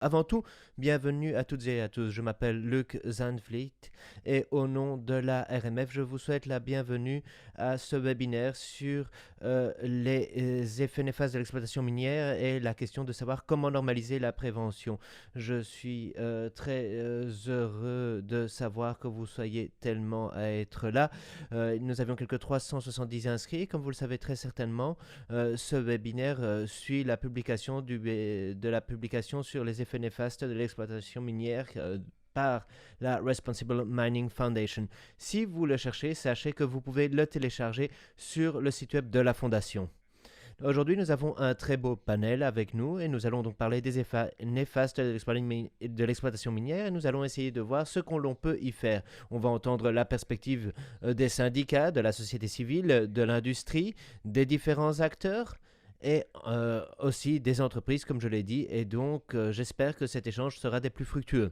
Avant tout, bienvenue à toutes et à tous. Je m'appelle Luc Zanvliet et au nom de la RMF, je vous souhaite la bienvenue à ce webinaire sur les effets néfastes de l'exploitation minière et la question de savoir comment normaliser la prévention. Je suis très heureux de savoir que vous soyez tellement à être là. Nous avions quelques 370 inscrits, comme vous le savez très certainement. Ce webinaire suit la publication de la publication sur les effets néfastes de l'exploitation minière par la Responsible Mining Foundation. Si vous le cherchez, sachez que vous pouvez le télécharger sur le site web de la Fondation. Aujourd'hui, nous avons un très beau panel avec nous et nous allons donc parler des effets néfastes de l'exploitation minière et nous allons essayer de voir ce qu'on peut y faire. On va entendre la perspective des syndicats, de la société civile, de l'industrie, des différents acteurs et aussi des entreprises, comme je l'ai dit, et donc j'espère que cet échange sera des plus fructueux.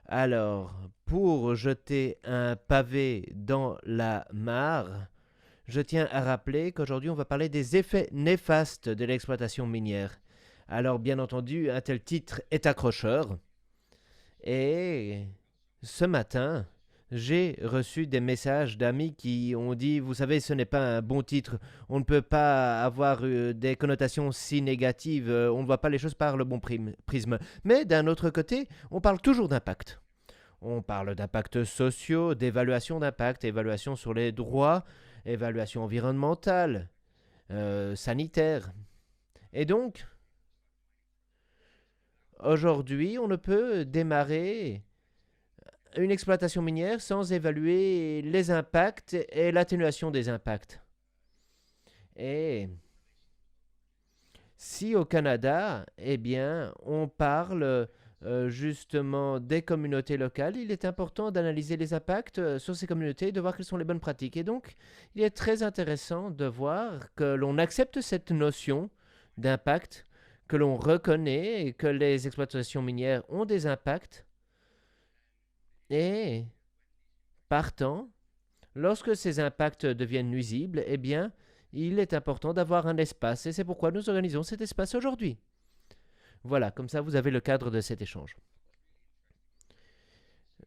Alors, pour jeter un pavé dans la mare, je tiens à rappeler qu'aujourd'hui on va parler des effets néfastes de l'exploitation minière. Alors bien entendu, un tel titre est accrocheur. Et ce matin, j'ai reçu des messages d'amis qui ont dit, vous savez, ce n'est pas un bon titre, on ne peut pas avoir des connotations si négatives, on ne voit pas les choses par le bon prisme. Mais d'un autre côté, on parle toujours d'impact. On parle d'impacts sociaux, d'évaluation d'impact, évaluation sur les droits, évaluation environnementale, sanitaire. Et donc, aujourd'hui, on ne peut démarrer une exploitation minière sans évaluer les impacts et l'atténuation des impacts. Et si au Canada, eh bien, on parle justement des communautés locales, il est important d'analyser les impacts sur ces communautés et de voir quelles sont les bonnes pratiques. Et donc, il est très intéressant de voir que l'on accepte cette notion d'impact, que l'on reconnaît et que les exploitations minières ont des impacts. Et partant, lorsque ces impacts deviennent nuisibles, eh bien, il est important d'avoir un espace et c'est pourquoi nous organisons cet espace aujourd'hui. Voilà, comme ça vous avez le cadre de cet échange.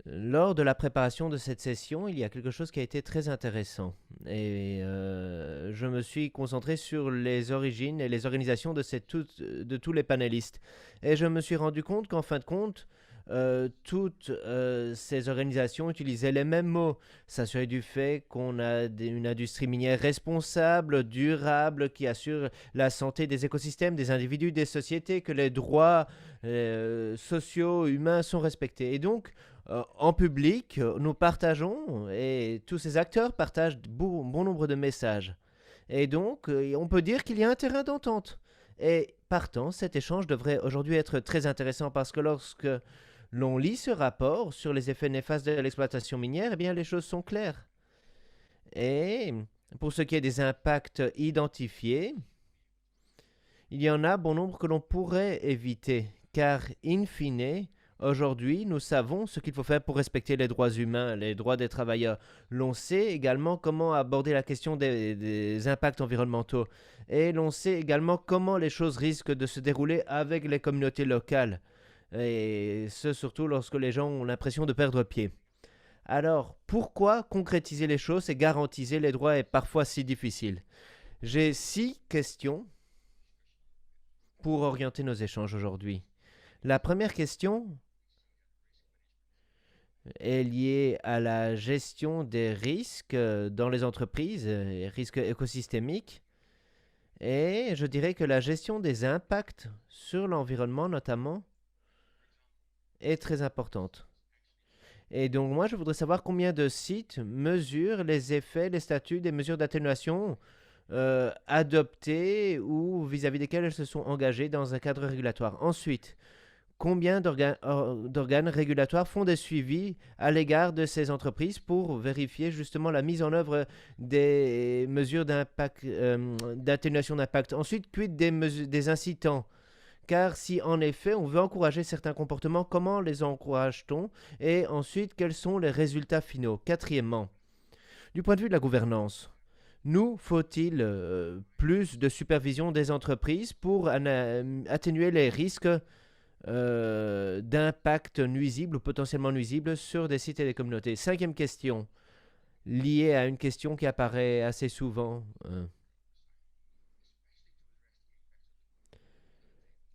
Lors de la préparation de cette session, il y a quelque chose qui a été très intéressant et je me suis concentré sur les origines et les organisations de tous les panélistes et je me suis rendu compte qu'en fin de compte, toutes ces organisations utilisaient les mêmes mots, s'assurer du fait qu'on a une industrie minière responsable, durable, qui assure la santé des écosystèmes, des individus, des sociétés, que les droits sociaux, humains sont respectés. Et donc, en public, nous partageons, et tous ces acteurs partagent bon nombre de messages. Et donc, on peut dire qu'il y a un terrain d'entente. Et partant, cet échange devrait aujourd'hui être très intéressant parce que lorsque l'on lit ce rapport sur les effets néfastes de l'exploitation minière, eh bien les choses sont claires. Et pour ce qui est des impacts identifiés, il y en a bon nombre que l'on pourrait éviter, car in fine, aujourd'hui, nous savons ce qu'il faut faire pour respecter les droits humains, les droits des travailleurs. L'on sait également comment aborder la question des impacts environnementaux. Et l'on sait également comment les choses risquent de se dérouler avec les communautés locales. Et ce, surtout lorsque les gens ont l'impression de perdre pied. Alors, pourquoi concrétiser les choses et garantir les droits est parfois si difficile? J'ai 6 questions pour orienter nos échanges aujourd'hui. La première question est liée à la gestion des risques dans les entreprises, risques écosystémiques. Et je dirais que la gestion des impacts sur l'environnement notamment est très importante. Et donc moi, je voudrais savoir combien de sites mesurent les effets, les statuts des mesures d'atténuation adoptées ou vis-à-vis desquelles elles se sont engagées dans un cadre régulatoire. Ensuite, combien d'organes régulatoires font des suivis à l'égard de ces entreprises pour vérifier justement la mise en œuvre des mesures d'atténuation d'impact. Ensuite, quid des incitants? Car si en effet on veut encourager certains comportements, comment les encourage-t-on? Et ensuite, quels sont les résultats finaux? Quatrièmement, du point de vue de la gouvernance, nous faut-il plus de supervision des entreprises pour atténuer les risques d'impact nuisible ou potentiellement nuisible sur des sites et des communautés. Cinquième question, liée à une question qui apparaît assez souvent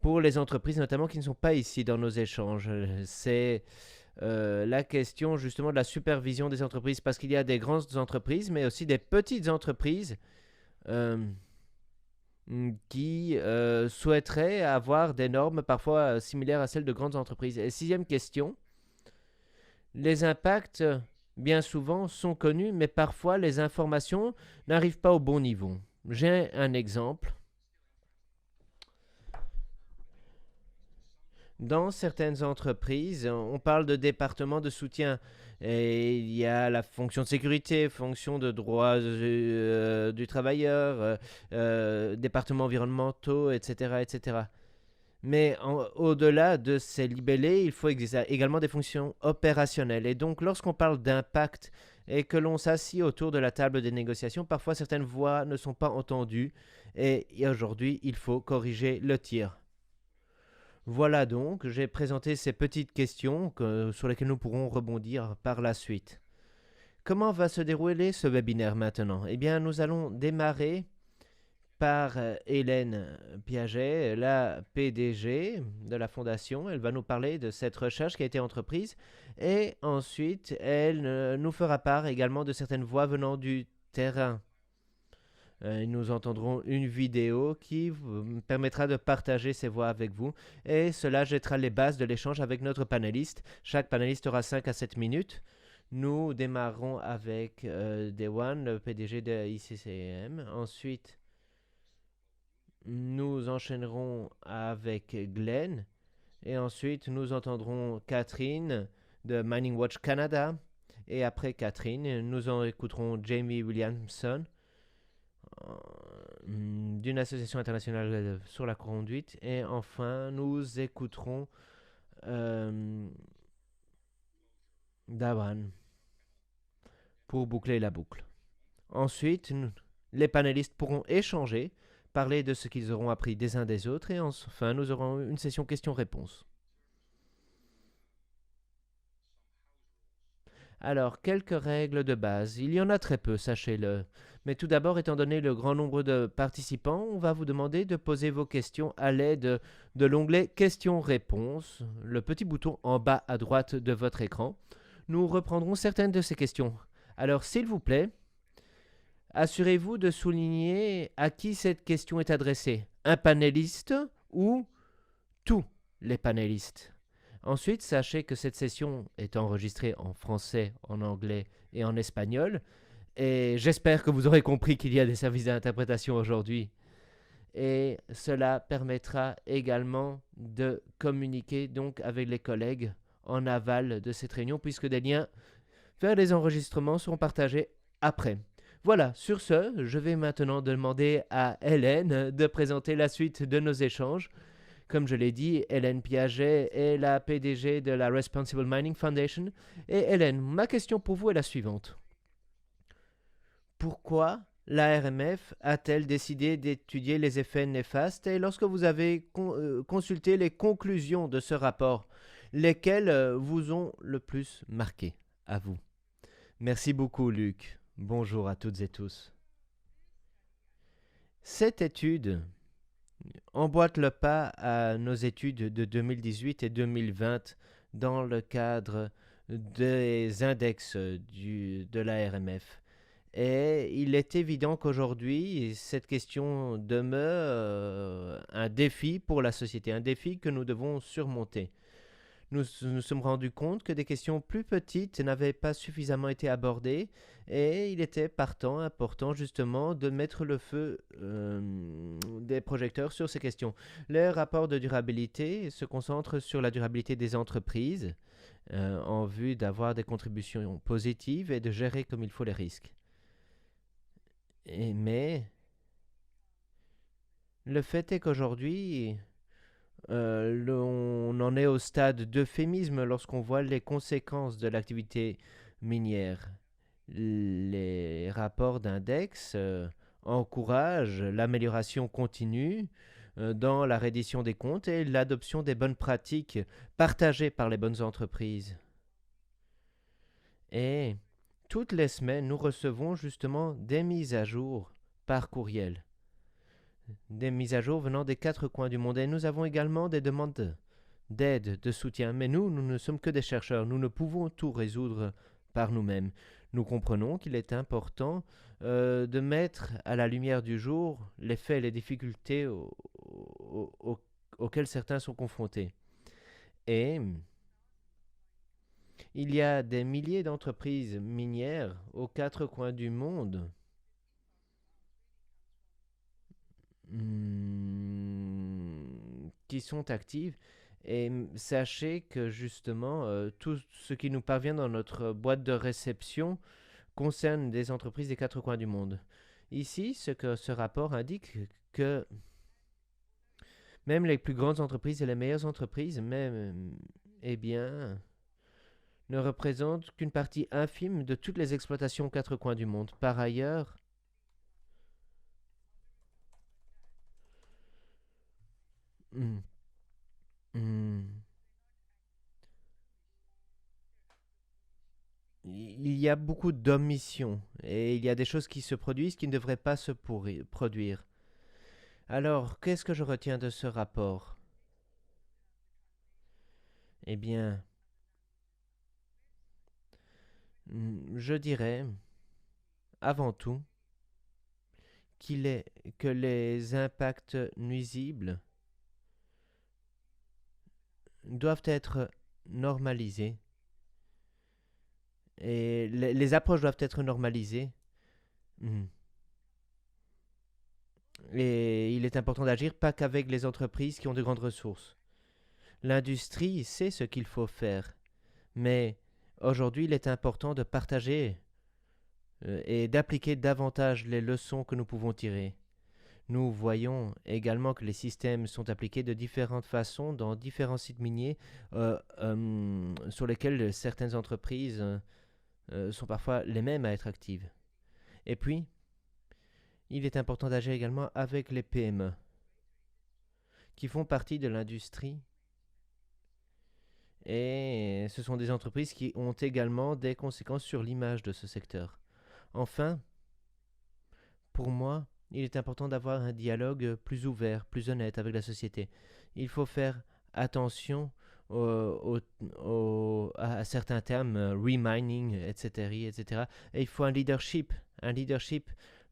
pour les entreprises, notamment qui ne sont pas ici dans nos échanges. C'est la question justement de la supervision des entreprises, parce qu'il y a des grandes entreprises, mais aussi des petites entreprises euh, qui souhaiteraient avoir des normes parfois similaires à celles de grandes entreprises. Et sixième question, les impacts, bien souvent, sont connus, mais parfois les informations n'arrivent pas au bon niveau. J'ai un exemple. Dans certaines entreprises, on parle de département de soutien. Et il y a la fonction de sécurité, fonction de droit du travailleur, départements environnementaux, etc., etc. Mais au-delà de ces libellés, il faut également des fonctions opérationnelles. Et donc, lorsqu'on parle d'impact et que l'on s'assied autour de la table des négociations, parfois certaines voix ne sont pas entendues. Et aujourd'hui, il faut corriger le tir. Voilà donc, j'ai présenté ces petites questions sur lesquelles nous pourrons rebondir par la suite. Comment va se dérouler ce webinaire maintenant? Eh bien, nous allons démarrer par Hélène Piaget, la PDG de la Fondation. Elle va nous parler de cette recherche qui a été entreprise et ensuite, elle nous fera part également de certaines voix venant du terrain. Nous entendrons une vidéo qui vous permettra de partager ces voix avec vous et cela jettera les bases de l'échange avec notre panéliste. Chaque panéliste aura 5 à 7 minutes. Nous démarrerons avec Dewan, le PDG de ICCM. Ensuite, nous enchaînerons avec Glenn. Et ensuite, nous entendrons Catherine de Mining Watch Canada. Et après Catherine, nous en écouterons Jamie Williamson d'une association internationale sur la conduite. Et enfin, nous écouterons Dawan pour boucler la boucle. Ensuite, les panélistes pourront échanger, parler de ce qu'ils auront appris des uns des autres, et enfin, nous aurons une session questions-réponses. Alors, quelques règles de base. Il y en a très peu, sachez-le. Mais tout d'abord, étant donné le grand nombre de participants, on va vous demander de poser vos questions à l'aide de l'onglet Questions-réponses, le petit bouton en bas à droite de votre écran. Nous reprendrons certaines de ces questions. Alors, s'il vous plaît, assurez-vous de souligner à qui cette question est adressée. Un panéliste ou tous les panélistes. Ensuite, sachez que cette session est enregistrée en français, en anglais et en espagnol. Et j'espère que vous aurez compris qu'il y a des services d'interprétation aujourd'hui. Et cela permettra également de communiquer donc avec les collègues en aval de cette réunion, puisque des liens vers les enregistrements seront partagés après. Voilà, sur ce, je vais maintenant demander à Hélène de présenter la suite de nos échanges. Comme je l'ai dit, Hélène Piaget est la PDG de la Responsible Mining Foundation. Et Hélène, ma question pour vous est la suivante. Pourquoi la RMF a-t-elle décidé d'étudier les effets néfastes? Et lorsque vous avez consulté les conclusions de ce rapport, lesquelles vous ont le plus marqué à vous? Merci beaucoup, Luc. Bonjour à toutes et tous. Cette étude emboîte le pas à nos études de 2018 et 2020 dans le cadre des index de la RMF. Et il est évident qu'aujourd'hui, cette question demeure un défi pour la société, un défi que nous devons surmonter. Nous nous sommes rendus compte que des questions plus petites n'avaient pas suffisamment été abordées et il était partant important justement de mettre le feu des projecteurs sur ces questions. Le rapport de durabilité se concentre sur la durabilité des entreprises en vue d'avoir des contributions positives et de gérer comme il faut les risques. Mais le fait est qu'aujourd'hui, on en est au stade d'euphémisme lorsqu'on voit les conséquences de l'activité minière. Les rapports d'index encouragent l'amélioration continue dans la reddition des comptes et l'adoption des bonnes pratiques partagées par les bonnes entreprises. Et toutes les semaines, nous recevons justement des mises à jour par courriel. Des mises à jour venant des 4 coins du monde. Et nous avons également des demandes d'aide, de soutien. Mais nous ne sommes que des chercheurs. Nous ne pouvons tout résoudre par nous-mêmes. Nous comprenons qu'il est important de mettre à la lumière du jour les faits et les difficultés auxquelles certains sont confrontés. Et il y a des milliers d'entreprises minières aux 4 coins du monde qui sont actives. Et sachez que justement, tout ce qui nous parvient dans notre boîte de réception concerne des entreprises des 4 coins du monde. Ici, ce que ce rapport indique que même les plus grandes entreprises et les meilleures entreprises, même, eh bien, ne représentent qu'une partie infime de toutes les exploitations aux 4 coins du monde. Par ailleurs, hmm, hmm, il y a beaucoup d'omissions et il y a des choses qui se produisent qui ne devraient pas se produire. Alors, qu'est-ce que je retiens de ce rapport? Eh bien, je dirais, avant tout, qu'il est que les impacts nuisibles doivent être normalisés et les approches doivent être normalisées. Mm. Et il est important d'agir pas qu'avec les entreprises qui ont de grandes ressources. L'industrie sait ce qu'il faut faire, mais aujourd'hui il est important de partager et d'appliquer davantage les leçons que nous pouvons tirer. Nous voyons également que les systèmes sont appliqués de différentes façons dans différents sites miniers sur lesquels certaines entreprises sont parfois les mêmes à être actives. Et puis, il est important d'agir également avec les PME, qui font partie de l'industrie. Et ce sont des entreprises qui ont également des conséquences sur l'image de ce secteur. Enfin, pour moi, il est important d'avoir un dialogue plus ouvert, plus honnête avec la société. Il faut faire attention à certains termes, remining, etc., etc. Et il faut un leadership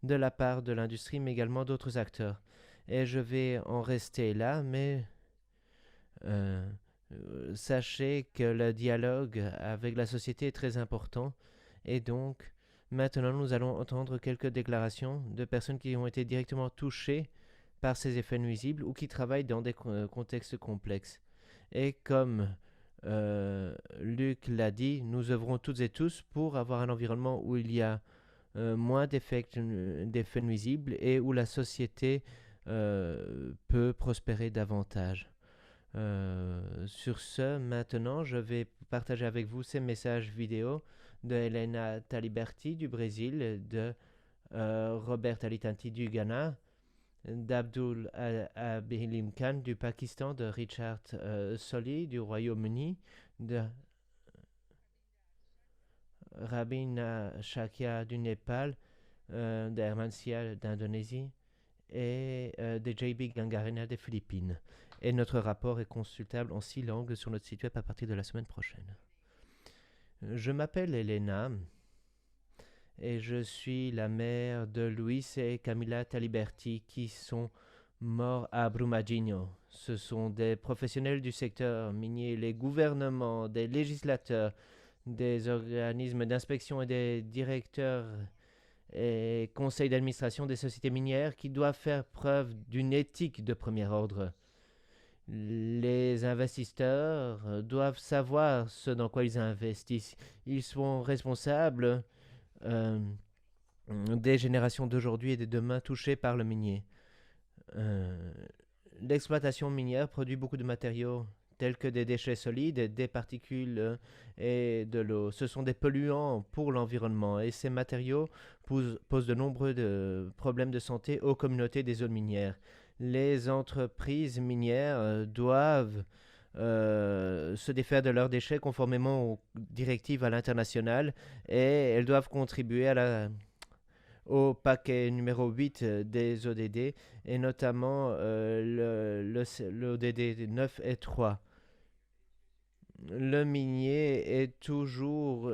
de la part de l'industrie, mais également d'autres acteurs. Et je vais en rester là, mais euh, sachez que le dialogue avec la société est très important. Et donc, maintenant, nous allons entendre quelques déclarations de personnes qui ont été directement touchées par ces effets nuisibles ou qui travaillent dans des contextes complexes. Et comme Luc l'a dit, nous œuvrons toutes et tous pour avoir un environnement où il y a moins d'effets nuisibles et où la société peut prospérer davantage. Sur ce, maintenant, je vais partager avec vous ces messages vidéo de Helena Taliberti du Brésil, de Robert Alitanti du Ghana, d'Abdul Abilim Khan du Pakistan, de Richard Soli du Royaume-Uni, de Rabina Shakya du Népal, de Herman Sia d'Indonésie et de JB Gangarina des Philippines. Et notre rapport est consultable en 6 langues sur notre site web à partir de la semaine prochaine. Je m'appelle Elena et je suis la mère de Luis et Camila Taliberti qui sont morts à Brumadinho. Ce sont des professionnels du secteur minier, les gouvernements, des législateurs, des organismes d'inspection et des directeurs et conseils d'administration des sociétés minières qui doivent faire preuve d'une éthique de premier ordre. Les investisseurs doivent savoir ce dans quoi ils investissent. Ils sont responsables euh, des générations d'aujourd'hui et de demain touchées par le minier. Euh, L'exploitation minière produit beaucoup de matériaux tels que des déchets solides, des particules et de l'eau. Ce sont des polluants pour l'environnement et ces matériaux posent de nombreux problèmes de santé aux communautés des zones minières. Les entreprises minières doivent se défaire de leurs déchets conformément aux directives à l'international et elles doivent contribuer au paquet numéro 8 des ODD et notamment l'ODD 9 et 3. Le minier est toujours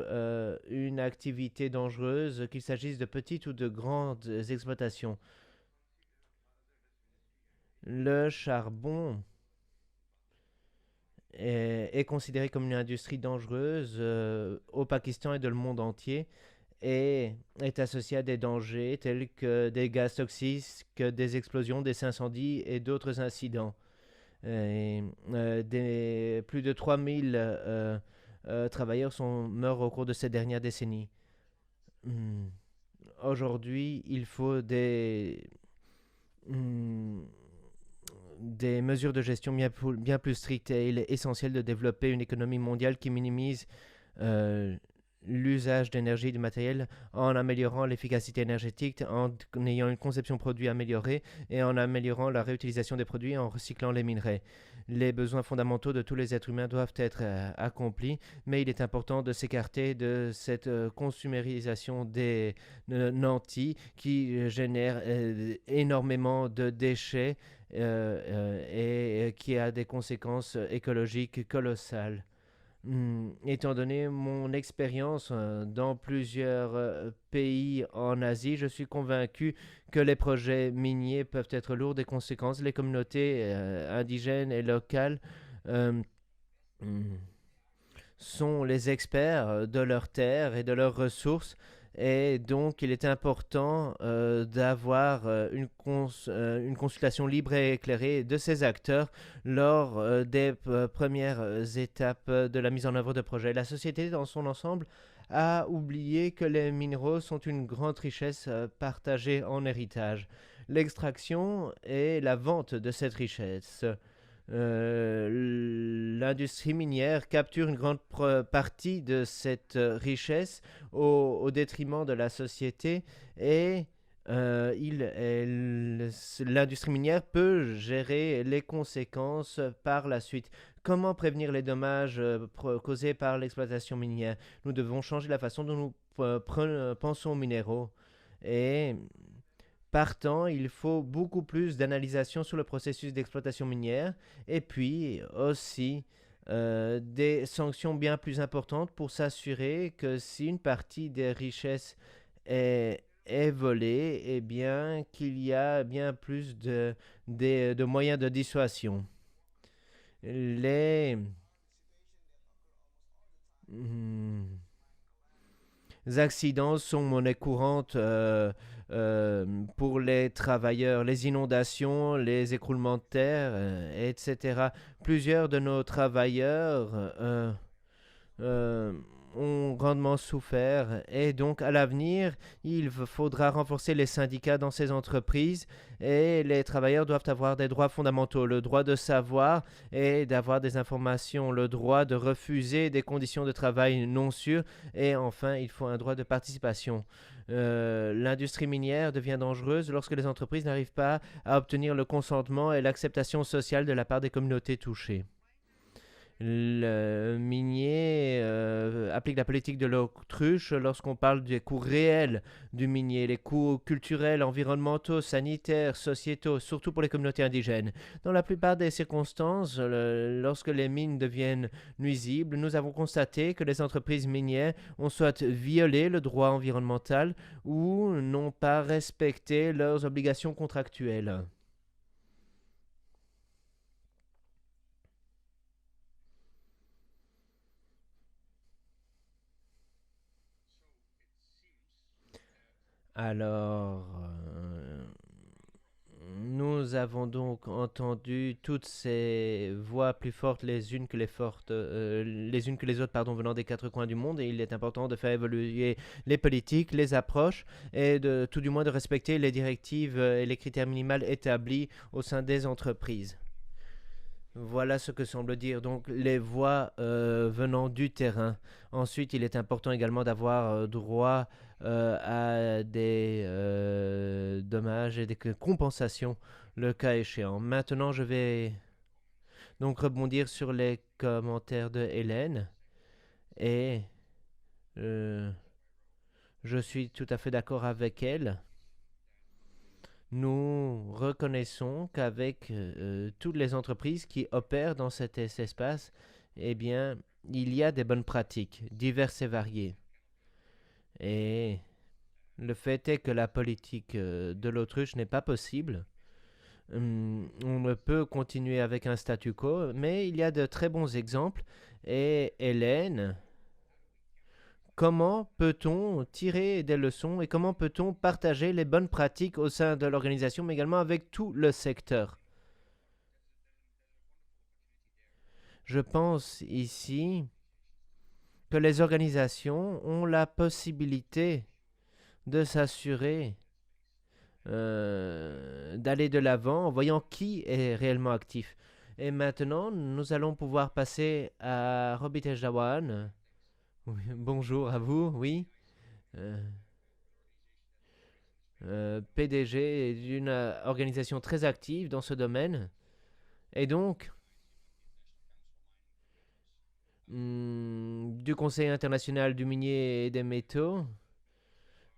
une activité dangereuse, qu'il s'agisse de petites ou de grandes exploitations. Le charbon est considéré comme une industrie dangereuse au Pakistan et dans le monde entier et est associé à des dangers tels que des gaz toxiques, des explosions, des incendies et d'autres incidents. Plus de 3000 travailleurs meurent au cours de ces dernières décennies. Hmm. Aujourd'hui, il faut hmm, des mesures de gestion bien plus strictes et il est essentiel de développer une économie mondiale qui minimise euh, l'usage d'énergie et de matériel en améliorant l'efficacité énergétique, en ayant une conception produit améliorée et en améliorant la réutilisation des produits et en recyclant les minerais. Les besoins fondamentaux de tous les êtres humains doivent être accomplis, mais il est important de s'écarter de cette consumérisation des nantis qui génère énormément de déchets et qui a des conséquences écologiques colossales. Étant donné mon expérience dans plusieurs pays en Asie, je suis convaincu que les projets miniers peuvent être lourds des conséquences. Les communautés indigènes et locales euh, mm, sont les experts de leurs terres et de leurs ressources. Et donc, il est important d'avoir une consultation libre et éclairée de ces acteurs lors des premières étapes de la mise en œuvre de projets. La société dans son ensemble a oublié que les minéraux sont une grande richesse partagée en héritage. L'extraction et la vente de cette richesse l'industrie minière capture une grande partie de cette richesse au détriment de la société et l'industrie minière peut gérer les conséquences par la suite. Comment prévenir les dommages causés par l'exploitation minière? Nous devons changer la façon dont nous pensons aux minéraux et partant, il faut beaucoup plus d'analysation sur le processus d'exploitation minière et puis aussi des sanctions bien plus importantes pour s'assurer que si une partie des richesses est volée, eh bien qu'il y a bien plus de moyens de dissuasion. Les hmm, accidents sont monnaie courante pour les travailleurs, les inondations, les écroulements de terre, etc. Plusieurs de nos travailleurs euh, ont grandement souffert et donc à l'avenir, il faudra renforcer les syndicats dans ces entreprises et les travailleurs doivent avoir des droits fondamentaux, le droit de savoir et d'avoir des informations, le droit de refuser des conditions de travail non sûres et enfin, il faut un droit de participation. L'industrie minière devient dangereuse lorsque les entreprises n'arrivent pas à obtenir le consentement et l'acceptation sociale de la part des communautés touchées. Le minier applique la politique de l'autruche lorsqu'on parle des coûts réels du minier, les coûts culturels, environnementaux, sanitaires, sociétaux, surtout pour les communautés indigènes. Dans la plupart des circonstances, lorsque les mines deviennent nuisibles, nous avons constaté que les entreprises minières ont soit violé le droit environnemental ou n'ont pas respecté leurs obligations contractuelles. Alors, nous avons donc entendu toutes ces voix plus fortes les unes que les autres, pardon, venant des quatre coins du monde, et il est important de faire évoluer les politiques, les approches, et de tout du moins de respecter les directives et les critères minimaux établis au sein des entreprises. Voilà ce que semble dire donc les voix venant du terrain. Ensuite, il est important également d'avoir droit à des dommages et des compensations le cas échéant. Maintenant, je vais donc rebondir sur les commentaires de Hélène et euh, je suis tout à fait d'accord avec elle. Nous reconnaissons qu'avec toutes les entreprises qui opèrent dans cet espace, eh bien, il y a des bonnes pratiques, diverses et variées. Et le fait est que la politique de l'autruche n'est pas possible. On ne peut continuer avec un statu quo, mais il y a de très bons exemples. Et Hélène, comment peut-on tirer des leçons et comment peut-on partager les bonnes pratiques au sein de l'organisation, mais également avec tout le secteur? Je pense ici que les organisations ont la possibilité de s'assurer d'aller de l'avant en voyant qui est réellement actif. Et maintenant, nous allons pouvoir passer à Robitesh Dhawan. Oui, bonjour à vous, oui. Euh, PDG d'une organisation très active dans ce domaine. Et donc, du Conseil international du minier et des métaux,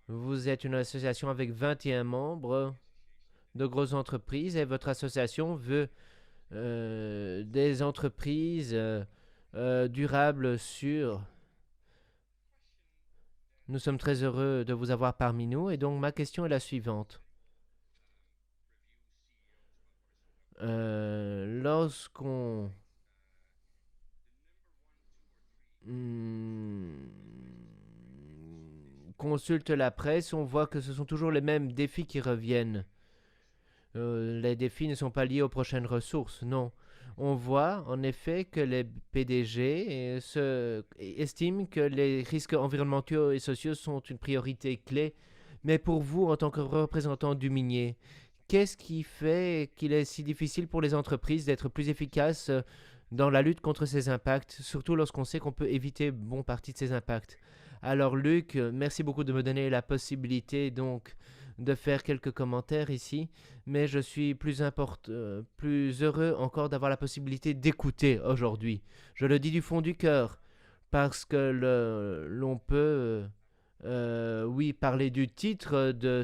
vous êtes une association avec 21 membres de grosses entreprises et votre association veut des entreprises durables, sûres. Nous sommes très heureux de vous avoir parmi nous et donc ma question est la suivante. Lorsqu'on consulte la presse, on voit que ce sont toujours les mêmes défis qui reviennent. Les défis ne sont pas liés aux prochaines ressources, non. On voit en effet que les PDG estiment que les risques environnementaux et sociaux sont une priorité clé. Mais pour vous, en tant que représentant du minier, qu'est-ce qui fait qu'il est si difficile pour les entreprises d'être plus efficaces dans la lutte contre ces impacts, surtout lorsqu'on sait qu'on peut éviter bon partie de ces impacts? Alors Luc, merci beaucoup de me donner la possibilité donc de faire quelques commentaires ici, mais je suis plus heureux encore d'avoir la possibilité d'écouter aujourd'hui. Je le dis du fond du cœur, parce que l'on peut, oui, parler du titre de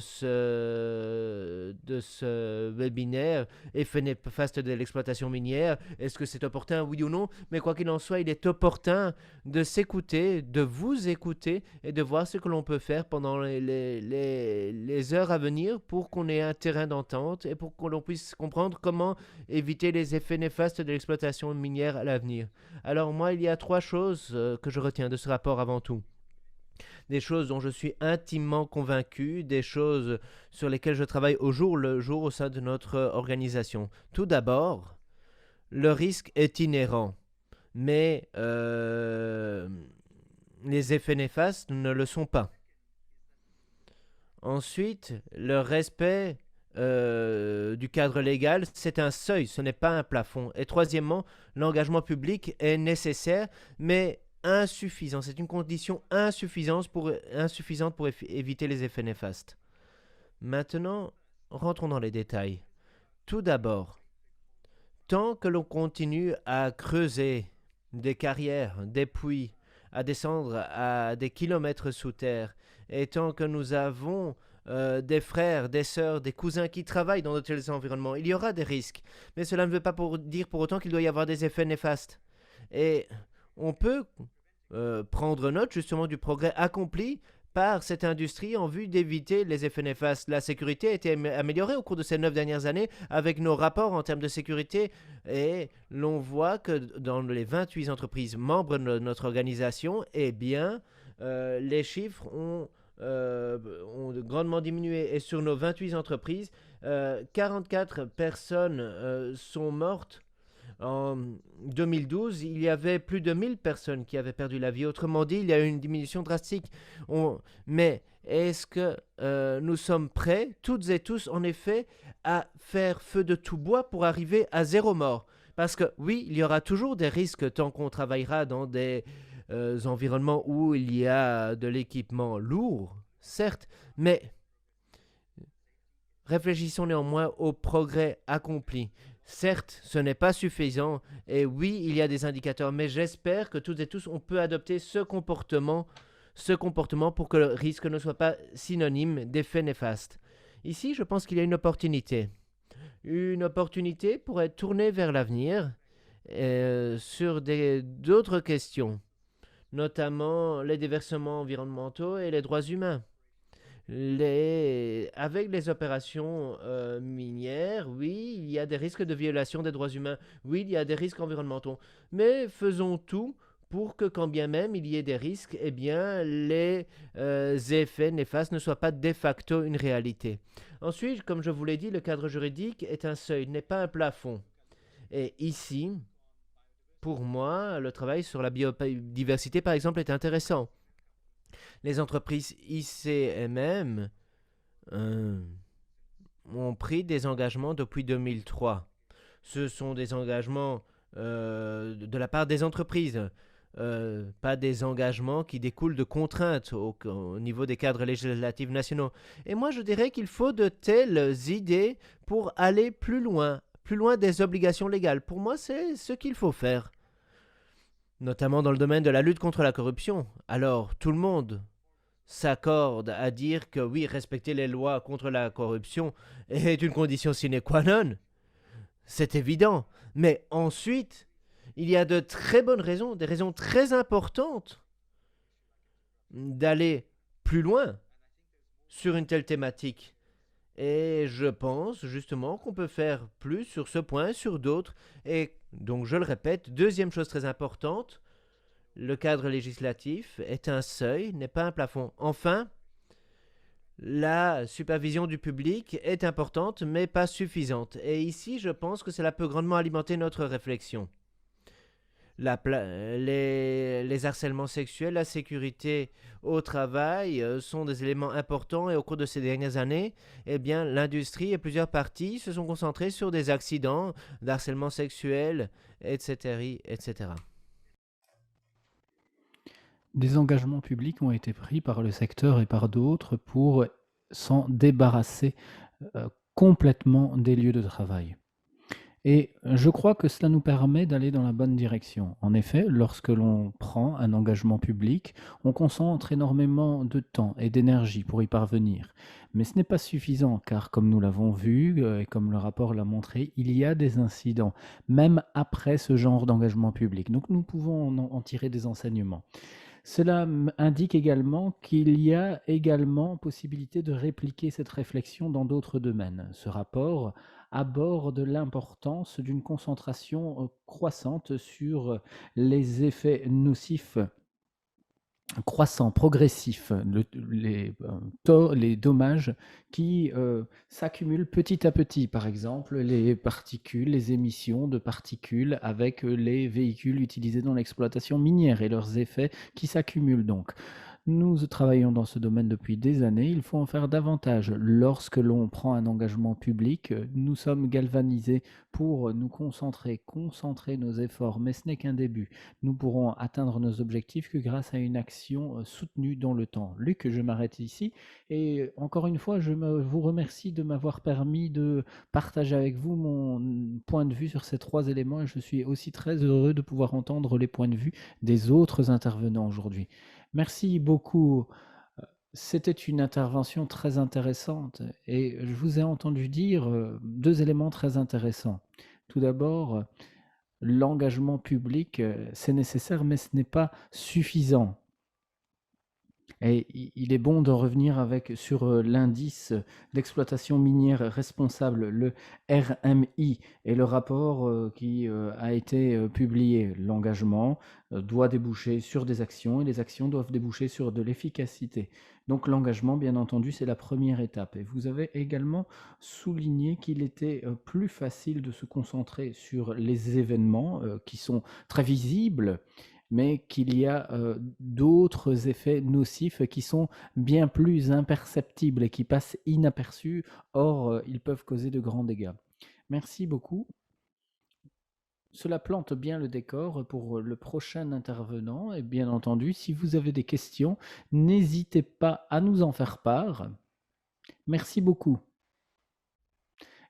ce webinaire, effet néfaste de l'exploitation minière. Est-ce que c'est opportun, oui ou non? Mais quoi qu'il en soit, il est opportun de s'écouter, de vous écouter et de voir ce que l'on peut faire pendant les heures à venir pour qu'on ait un terrain d'entente et pour que l'on puisse comprendre comment éviter les effets néfastes de l'exploitation minière à l'avenir. Alors moi, il y a 3 choses que je retiens de ce rapport avant tout. Des choses dont je suis intimement convaincu, des choses sur lesquelles je travaille au jour le jour au sein de notre organisation. Tout d'abord, le risque est inhérent, mais les effets néfastes ne le sont pas. Ensuite, le respect du cadre légal, c'est un seuil, ce n'est pas un plafond. Et troisièmement, l'engagement public est nécessaire, mais insuffisant. C'est une condition insuffisante pour éviter les effets néfastes. Maintenant, rentrons dans les détails. Tout d'abord, tant que l'on continue à creuser des carrières, des puits, à descendre à des kilomètres sous terre, et tant que nous avons des frères, des sœurs, des cousins qui travaillent dans de tels environnements, il y aura des risques. Mais cela ne veut pas dire pour autant qu'il doit y avoir des effets néfastes. Et on peut prendre note justement du progrès accompli par cette industrie en vue d'éviter les effets néfastes. La sécurité a été améliorée au cours de ces 9 dernières années avec nos rapports en termes de sécurité et l'on voit que dans les 28 entreprises membres de notre organisation, eh bien, les chiffres ont grandement diminué et sur nos 28 entreprises, 44 personnes sont mortes. En 2012, il y avait plus de 1000 personnes qui avaient perdu la vie. Autrement dit, il y a eu une diminution drastique. Mais est-ce que nous sommes prêts, toutes et tous, en effet, à faire feu de tout bois pour arriver à 0 mort? Parce que oui, il y aura toujours des risques tant qu'on travaillera dans des environnements où il y a de l'équipement lourd, certes, mais Réfléchissons néanmoins aux progrès accomplis. Certes, ce n'est pas suffisant, et oui, il y a des indicateurs, mais j'espère que toutes et tous, on peut adopter ce comportement pour que le risque ne soit pas synonyme d'effet néfaste. Ici, je pense qu'il y a une opportunité. Une opportunité pour être tournée vers l'avenir sur d'autres questions, notamment les déversements environnementaux et les droits humains. Avec les opérations minières, oui, il y a des risques de violation des droits humains, oui, il y a des risques environnementaux, mais faisons tout pour que quand bien même il y ait des risques, eh bien, les effets néfastes ne soient pas de facto une réalité. Ensuite, comme je vous l'ai dit, le cadre juridique est un seuil, n'est pas un plafond. Et ici, pour moi, le travail sur la biodiversité, par exemple, est intéressant. Les entreprises ICMM ont pris des engagements depuis 2003. Ce sont des engagements de la part des entreprises, pas des engagements qui découlent de contraintes au niveau des cadres législatifs nationaux. Et moi, je dirais qu'il faut de telles idées pour aller plus loin des obligations légales. Pour moi, c'est ce qu'il faut faire, notamment dans le domaine de la lutte contre la corruption. Alors, tout le monde s'accorde à dire que oui, respecter les lois contre la corruption est une condition sine qua non. C'est évident. Mais ensuite, il y a de très bonnes raisons, des raisons très importantes d'aller plus loin sur une telle thématique. Et je pense justement qu'on peut faire plus sur ce point, sur d'autres. Et donc, je le répète, deuxième chose très importante, le cadre législatif est un seuil, n'est pas un plafond. Enfin, la supervision du public est importante, mais pas suffisante. Et ici, je pense que cela peut grandement alimenter notre réflexion. Les harcèlements sexuels, la sécurité au travail sont des éléments importants et au cours de ces dernières années, eh bien, l'industrie et plusieurs parties se sont concentrées sur des accidents d'harcèlement sexuel, etc., etc. Des engagements publics ont été pris par le secteur et par d'autres pour s'en débarrasser complètement des lieux de travail. Et je crois que cela nous permet d'aller dans la bonne direction. En effet, lorsque l'on prend un engagement public, on concentre énormément de temps et d'énergie pour y parvenir. Mais ce n'est pas suffisant car, comme nous l'avons vu et comme le rapport l'a montré, il y a des incidents, même après ce genre d'engagement public. Donc nous pouvons en tirer des enseignements. Cela indique également qu'il y a également possibilité de répliquer cette réflexion dans d'autres domaines. Ce rapport aborde l'importance d'une concentration croissante sur les effets nocifs croissants, progressifs, les dommages qui s'accumulent petit à petit. Par exemple, les particules, les émissions de particules avec les véhicules utilisés dans l'exploitation minière et leurs effets qui s'accumulent donc. Nous travaillons dans ce domaine depuis des années, il faut en faire davantage. Lorsque l'on prend un engagement public, nous sommes galvanisés pour nous concentrer nos efforts, mais ce n'est qu'un début. Nous pourrons atteindre nos objectifs que grâce à une action soutenue dans le temps. Luc, je m'arrête ici et encore une fois, vous remercie de m'avoir permis de partager avec vous mon point de vue sur ces trois éléments et je suis aussi très heureux de pouvoir entendre les points de vue des autres intervenants aujourd'hui. Merci beaucoup. C'était une intervention très intéressante et je vous ai entendu dire deux éléments très intéressants. Tout d'abord, l'engagement public, c'est nécessaire, mais ce n'est pas suffisant. Et il est bon de revenir sur l'indice d'exploitation minière responsable, le RMI, et le rapport qui a été publié. L'engagement doit déboucher sur des actions et les actions doivent déboucher sur de l'efficacité. Donc l'engagement, bien entendu, c'est la première étape. Et vous avez également souligné qu'il était plus facile de se concentrer sur les événements qui sont très visibles, mais qu'il y a d'autres effets nocifs qui sont bien plus imperceptibles et qui passent inaperçus. Or, ils peuvent causer de grands dégâts. Merci beaucoup. Cela plante bien le décor pour le prochain intervenant. Et bien entendu, si vous avez des questions, n'hésitez pas à nous en faire part. Merci beaucoup.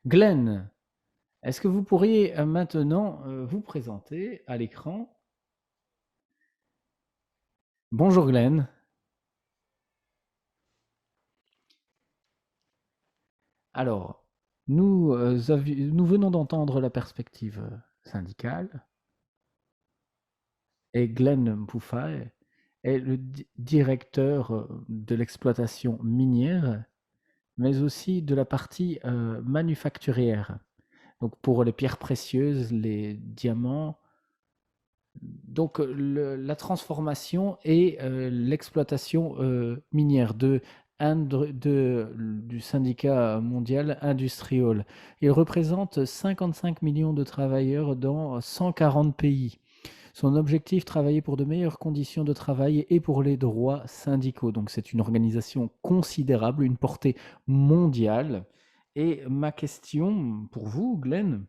Glenn, est-ce que vous pourriez maintenant vous présenter à l'écran? Bonjour Glenn. Alors, nous venons d'entendre la perspective syndicale et Glenn Pouffaert est le directeur de l'exploitation minière, mais aussi de la partie manufacturière. Donc pour les pierres précieuses, les diamants. Donc la transformation et l'exploitation minière du syndicat mondial Industrial. Il représente 55 millions de travailleurs dans 140 pays. Son objectif, travailler pour de meilleures conditions de travail et pour les droits syndicaux. Donc c'est une organisation considérable, une portée mondiale. Et ma question pour vous, Glenn,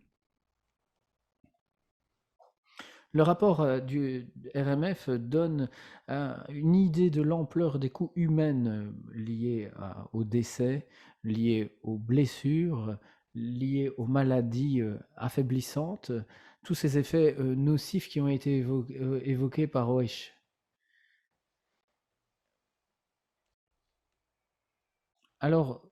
le rapport du RMF donne une idée de l'ampleur des coûts humains liés aux décès, liés aux blessures, liés aux maladies affaiblissantes, tous ces effets nocifs qui ont été évoqués par OH. Alors,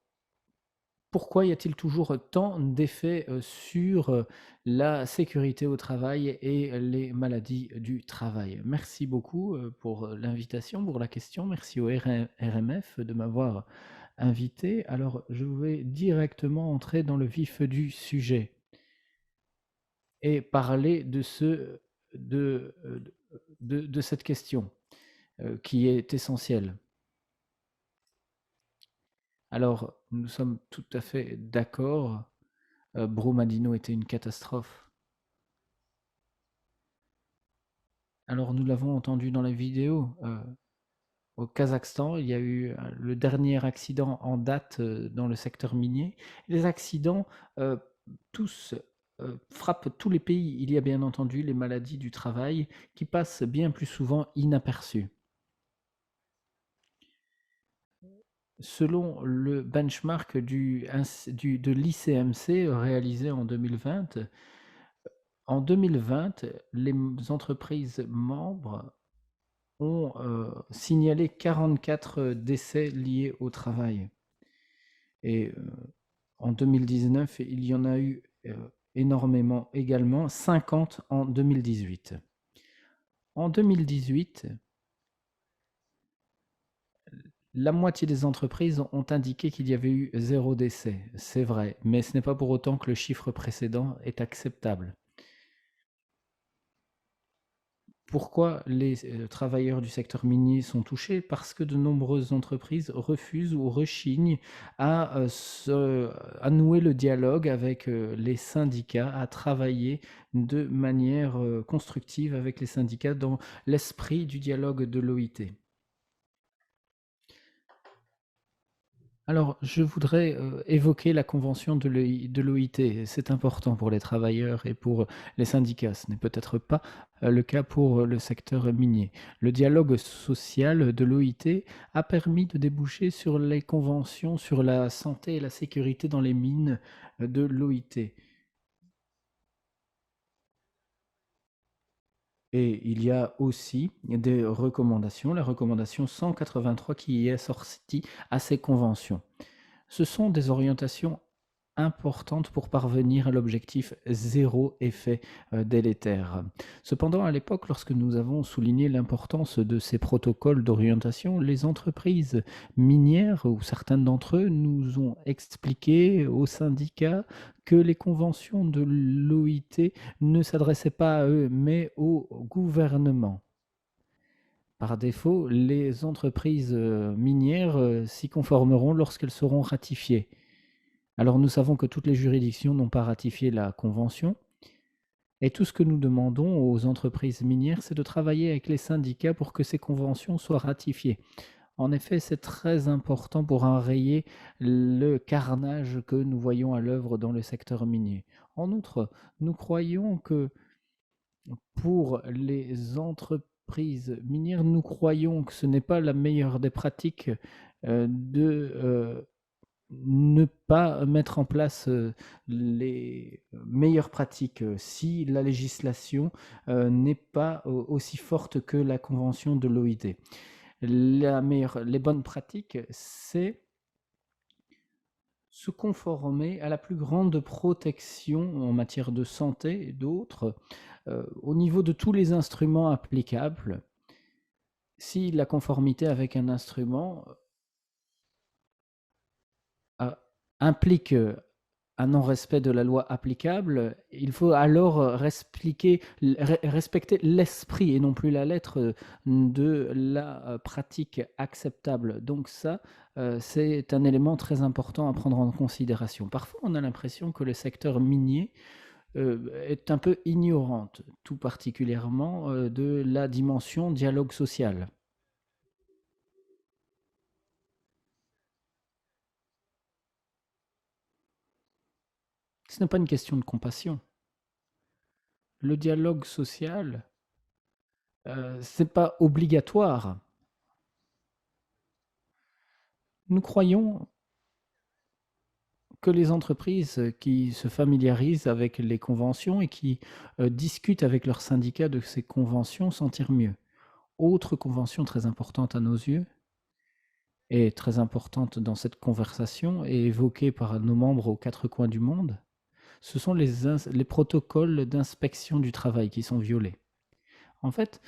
pourquoi y a-t-il toujours tant d'effets sur la sécurité au travail et les maladies du travail? Merci beaucoup pour l'invitation, pour la question. Merci au RMF de m'avoir invité. Alors, je vais directement entrer dans le vif du sujet et parler de cette question qui est essentielle. Alors, nous sommes tout à fait d'accord. Brumadinho était une catastrophe. Alors, nous l'avons entendu dans la vidéo. Au Kazakhstan, il y a eu le dernier accident en date dans le secteur minier. Les accidents, tous, frappent tous les pays. Il y a bien entendu les maladies du travail qui passent bien plus souvent inaperçues. Selon le benchmark de l'ICMC réalisé en 2020, les entreprises membres ont signalé 44 décès liés au travail. Et en 2019, il y en a eu énormément également, 50 en 2018. En 2018, la moitié des entreprises ont indiqué qu'il y avait eu 0 décès. C'est vrai, mais ce n'est pas pour autant que le chiffre précédent est acceptable. Pourquoi les travailleurs du secteur minier sont touchés? Parce que de nombreuses entreprises refusent ou rechignent à nouer le dialogue avec les syndicats, à travailler de manière constructive avec les syndicats dans l'esprit du dialogue de l'OIT. Alors, je voudrais évoquer la convention de l'OIT. C'est important pour les travailleurs et pour les syndicats. Ce n'est peut-être pas le cas pour le secteur minier. Le dialogue social de l'OIT a permis de déboucher sur les conventions sur la santé et la sécurité dans les mines de l'OIT. Et il y a aussi des recommandations, la recommandation 183 qui est sortie à ces conventions. Ce sont des orientations importantes pour parvenir à l'objectif zéro effet délétère. Cependant, à l'époque, lorsque nous avons souligné l'importance de ces protocoles d'orientation, les entreprises minières, ou certaines d'entre eux, nous ont expliqué aux syndicats que les conventions de l'OIT ne s'adressaient pas à eux, mais au gouvernement. Par défaut, les entreprises minières s'y conformeront lorsqu'elles seront ratifiées. Alors nous savons que toutes les juridictions n'ont pas ratifié la convention, et tout ce que nous demandons aux entreprises minières, c'est de travailler avec les syndicats pour que ces conventions soient ratifiées. En effet, c'est très important pour enrayer le carnage que nous voyons à l'œuvre dans le secteur minier. En outre, nous croyons que pour les entreprises minières, nous croyons que ce n'est pas la meilleure des pratiques de ne pas mettre en place les meilleures pratiques si la législation n'est pas aussi forte que la convention de l'OIT. Les bonnes pratiques, c'est se conformer à la plus grande protection en matière de santé et d'autres au niveau de tous les instruments applicables. Si la conformité avec un instrument implique un non-respect de la loi applicable, il faut alors respecter l'esprit et non plus la lettre de la pratique acceptable. Donc ça, c'est un élément très important à prendre en considération. Parfois, on a l'impression que le secteur minier est un peu ignorante, tout particulièrement de la dimension dialogue social. Ce n'est pas une question de compassion. Le dialogue social, c'est pas obligatoire. Nous croyons que les entreprises qui se familiarisent avec les conventions et qui discutent avec leurs syndicats de ces conventions s'en tirent mieux. Autre convention très importante à nos yeux et très importante dans cette conversation et évoquée par nos membres aux quatre coins du monde, ce sont les protocoles d'inspection du travail qui sont violés. En fait,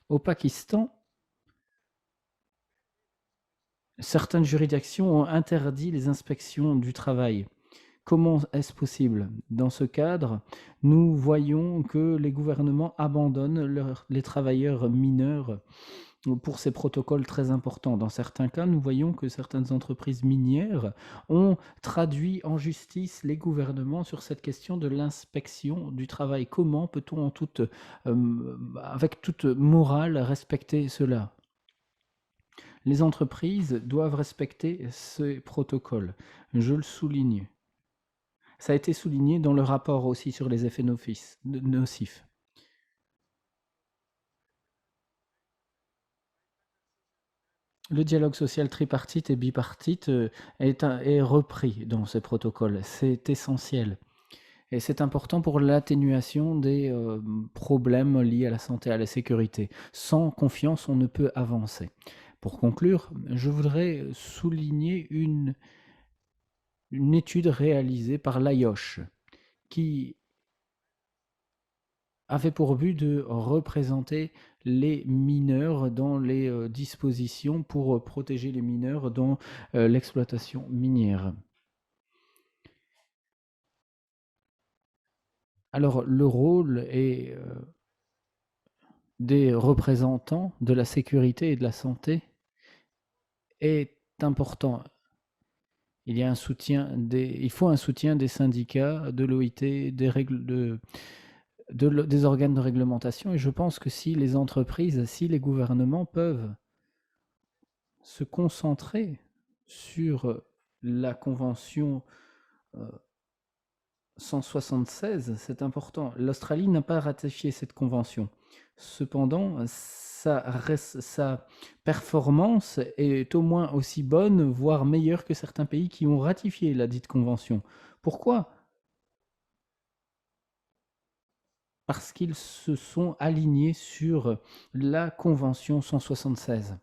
au Pakistan, certaines juridictions ont interdit les inspections du travail. Comment est-ce possible? Dans ce cadre, nous voyons que les gouvernements abandonnent les travailleurs mineurs pour ces protocoles très importants. Dans certains cas, nous voyons que certaines entreprises minières ont traduit en justice les gouvernements sur cette question de l'inspection du travail. Comment peut-on avec toute morale respecter cela? Les entreprises doivent respecter ces protocoles. Je le souligne. Ça a été souligné dans le rapport aussi sur les effets nocifs. Le dialogue social tripartite et bipartite est repris dans ces protocoles. C'est essentiel. Et c'est important pour l'atténuation des problèmes liés à la santé et à la sécurité. Sans confiance, on ne peut avancer. Pour conclure, je voudrais souligner une étude réalisée par l'AIOSH qui avait pour but de représenter les mineurs dans les dispositions pour protéger les mineurs dans l'exploitation minière. Alors, le rôle des représentants de la sécurité et de la santé est important. Il faut un soutien des syndicats, de l'OIT, des organes de réglementation, et je pense que si les entreprises, si les gouvernements peuvent se concentrer sur la convention 176, c'est important. L'Australie n'a pas ratifié cette convention. Cependant, sa performance est au moins aussi bonne, voire meilleure que certains pays qui ont ratifié la dite convention. Pourquoi? Parce qu'ils se sont alignés sur la convention 176.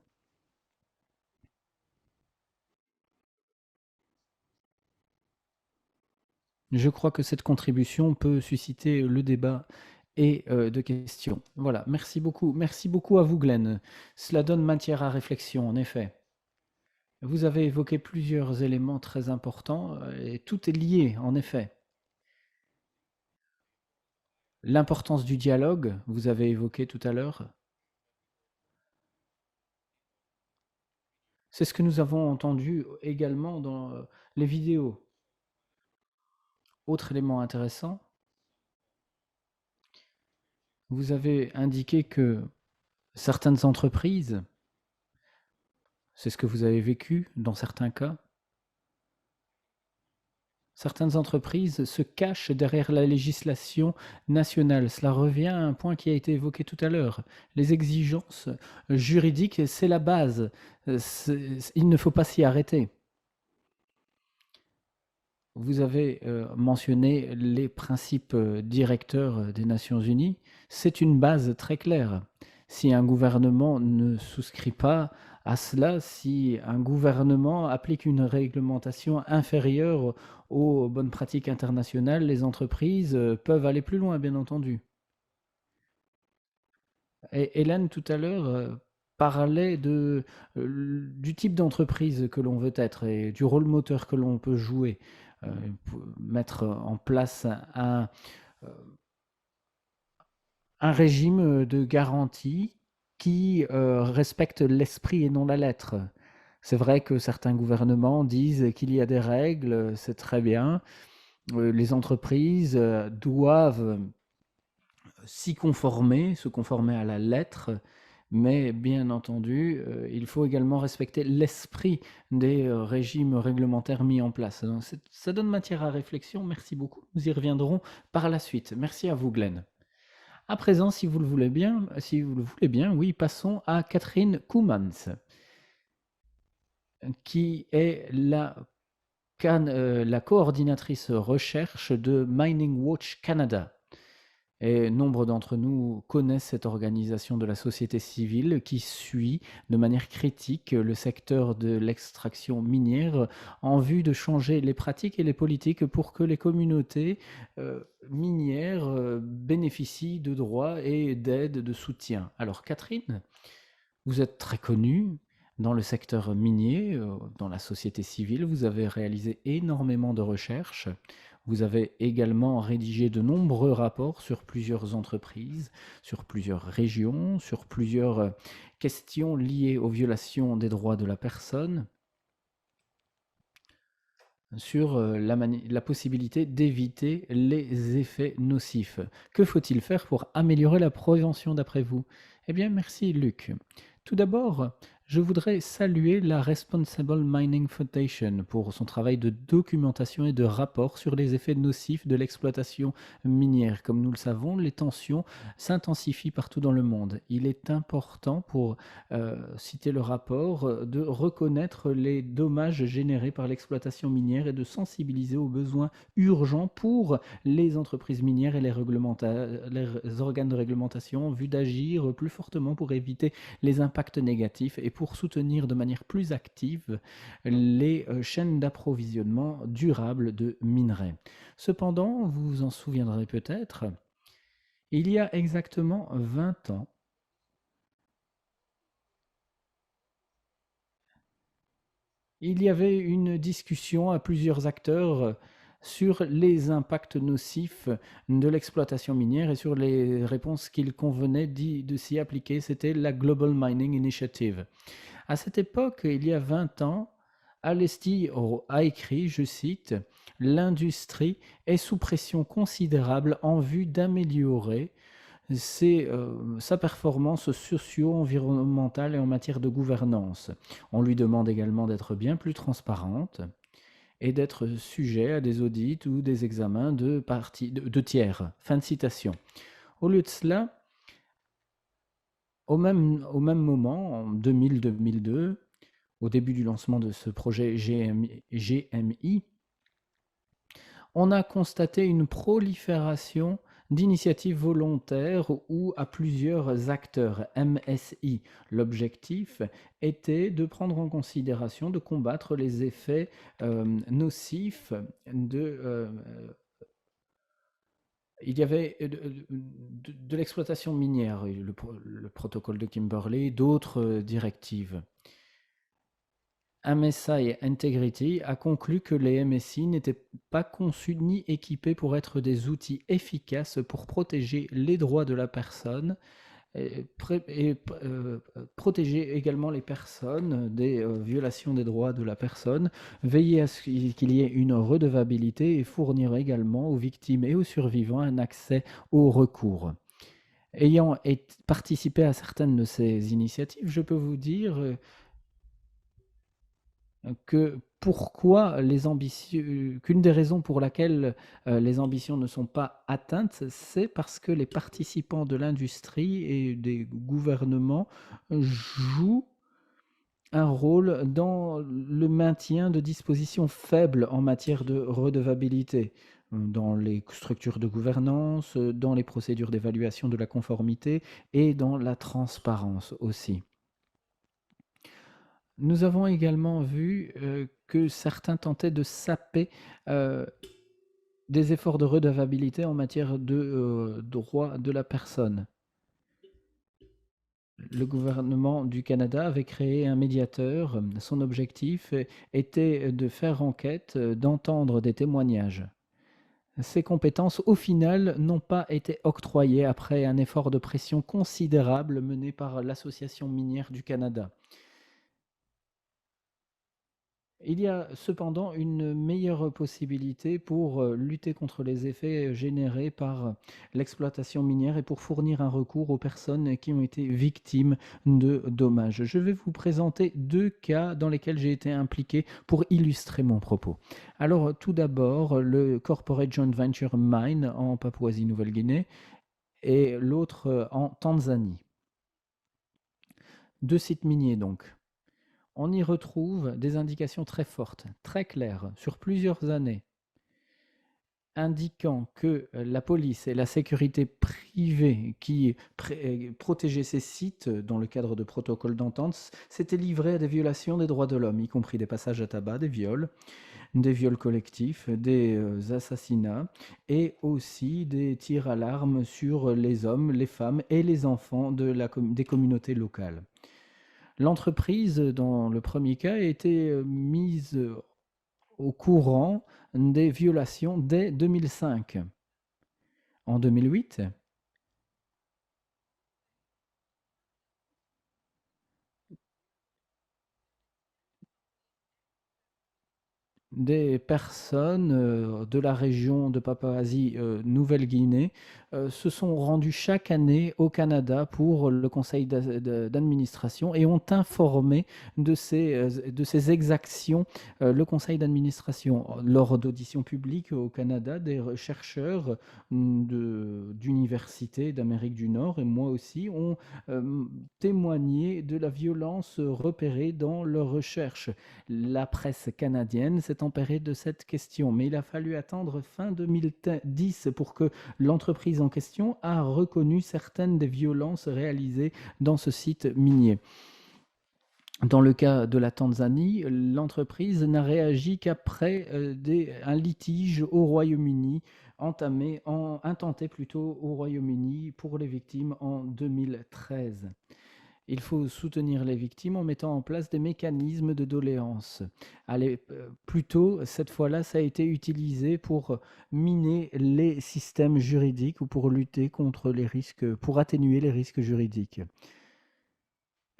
Je crois que cette contribution peut susciter le débat et de questions. Voilà, merci beaucoup. Merci beaucoup à vous, Glenn. Cela donne matière à réflexion, en effet. Vous avez évoqué plusieurs éléments très importants et tout est lié, en effet. L'importance du dialogue, vous avez évoqué tout à l'heure. C'est ce que nous avons entendu également dans les vidéos. Autre élément intéressant, vous avez indiqué que certaines entreprises, c'est ce que vous avez vécu dans certains cas, certaines entreprises se cachent derrière la législation nationale. Cela revient à un point qui a été évoqué tout à l'heure. Les exigences juridiques, c'est la base. Il ne faut pas s'y arrêter. Vous avez mentionné les principes directeurs des Nations Unies. C'est une base très claire. Si un gouvernement ne souscrit pas à cela, si un gouvernement applique une réglementation inférieure aux bonnes pratiques internationales, les entreprises peuvent aller plus loin, bien entendu. Et Hélène, tout à l'heure, parlait du type d'entreprise que l'on veut être et du rôle moteur que l'on peut jouer, pour mettre en place euh, un régime de garantie qui respecte l'esprit et non la lettre. C'est vrai que certains gouvernements disent qu'il y a des règles, c'est très bien. Les entreprises doivent s'y conformer, se conformer à la lettre, mais bien entendu, il faut également respecter l'esprit des régimes réglementaires mis en place. Donc, ça donne matière à réflexion. Merci beaucoup. Nous y reviendrons par la suite. Merci à vous, Glenn. À présent, si vous le voulez bien, oui, passons à Catherine Koumans, qui est la coordinatrice recherche de Mining Watch Canada. Et nombre d'entre nous connaissent cette organisation de la société civile qui suit de manière critique le secteur de l'extraction minière en vue de changer les pratiques et les politiques pour que les communautés minières bénéficient de droits et d'aides, de soutien. Alors Catherine, vous êtes très connue dans le secteur minier, dans la société civile. Vous avez réalisé énormément de recherches. Vous avez également rédigé de nombreux rapports sur plusieurs entreprises, sur plusieurs régions, sur plusieurs questions liées aux violations des droits de la personne, sur la possibilité d'éviter les effets nocifs. Que faut-il faire pour améliorer la prévention d'après vous? Eh bien, merci Luc. Tout d'abord, je voudrais saluer la Responsible Mining Foundation pour son travail de documentation et de rapport sur les effets nocifs de l'exploitation minière. Comme nous le savons, les tensions s'intensifient partout dans le monde. Il est important, pour citer le rapport, de reconnaître les dommages générés par l'exploitation minière et de sensibiliser aux besoins urgents pour les entreprises minières et les organes de réglementation en vue d'agir plus fortement pour éviter les impacts négatifs et pour soutenir de manière plus active les chaînes d'approvisionnement durables de minerais. Cependant, vous vous en souviendrez peut-être, il y a exactement 20 ans, il y avait une discussion à plusieurs acteurs sur les impacts nocifs de l'exploitation minière et sur les réponses qu'il convenait de s'y appliquer. C'était la Global Mining Initiative. À cette époque, il y a 20 ans, Alesti a écrit, je cite, « L'industrie est sous pression considérable en vue d'améliorer sa performance socio-environnementale et en matière de gouvernance. On lui demande également d'être bien plus transparente et d'être sujet à des audits ou des examens de tiers. » Fin de citation. Au lieu de cela, au même moment, en 2000-2002, au début du lancement de ce projet GMI, on a constaté une prolifération d'initiatives volontaires ou à plusieurs acteurs, MSI. L'objectif était de prendre en considération, de combattre les effets nocifs il y avait de l'exploitation minière, le protocole de Kimberley, d'autres directives. MSI Integrity a conclu que les MSI n'étaient pas conçus ni équipés pour être des outils efficaces pour protéger les droits de la personne et protéger également les personnes des violations des droits de la personne, veiller à ce qu'il y ait une redevabilité et fournir également aux victimes et aux survivants un accès au recours. Ayant participé à certaines de ces initiatives, je peux vous dire que qu'une des raisons pour laquelle les ambitions ne sont pas atteintes, c'est parce que les participants de l'industrie et des gouvernements jouent un rôle dans le maintien de dispositions faibles en matière de redevabilité, dans les structures de gouvernance, dans les procédures d'évaluation de la conformité et dans la transparence aussi. Nous avons également vu que certains tentaient de saper des efforts de redevabilité en matière de droit de la personne. Le gouvernement du Canada avait créé un médiateur. Son objectif était de faire enquête, d'entendre des témoignages. Ces compétences, au final, n'ont pas été octroyées après un effort de pression considérable mené par l'Association minière du Canada. Il y a cependant une meilleure possibilité pour lutter contre les effets générés par l'exploitation minière et pour fournir un recours aux personnes qui ont été victimes de dommages. Je vais vous présenter deux cas dans lesquels j'ai été impliqué pour illustrer mon propos. Alors, tout d'abord, le Corporate Joint Venture Mine en Papouasie-Nouvelle-Guinée et l'autre en Tanzanie. Deux sites miniers donc. On y retrouve des indications très fortes, très claires, sur plusieurs années, indiquant que la police et la sécurité privée qui protégeaient ces sites dans le cadre de protocoles d'entente s'étaient livrés à des violations des droits de l'homme, y compris des passages à tabac, des viols collectifs, des assassinats et aussi des tirs à l'arme sur les hommes, les femmes et les enfants des communautés locales. L'entreprise, dans le premier cas, a été mise au courant des violations dès 2005. En 2008, des personnes de la région de Papouasie-Nouvelle-Guinée se sont rendues chaque année au Canada pour le conseil d'administration et ont informé de ces exactions le conseil d'administration. Lors d'auditions publiques au Canada, des chercheurs d'universités d'Amérique du Nord et moi aussi ont témoigné de la violence repérée dans leurs recherches. La presse canadienne s'est emparée de cette question, mais il a fallu attendre fin 2010 pour que l'entreprise en question a reconnu certaines des violences réalisées dans ce site minier. Dans le cas de la Tanzanie, l'entreprise n'a réagi qu'après un litige au Royaume-Uni, intenté plutôt au Royaume-Uni pour les victimes en 2013. Il faut soutenir les victimes en mettant en place des mécanismes de doléances. Plutôt, cette fois-là, ça a été utilisé pour miner les systèmes juridiques ou pour lutter contre les risques, pour atténuer les risques juridiques.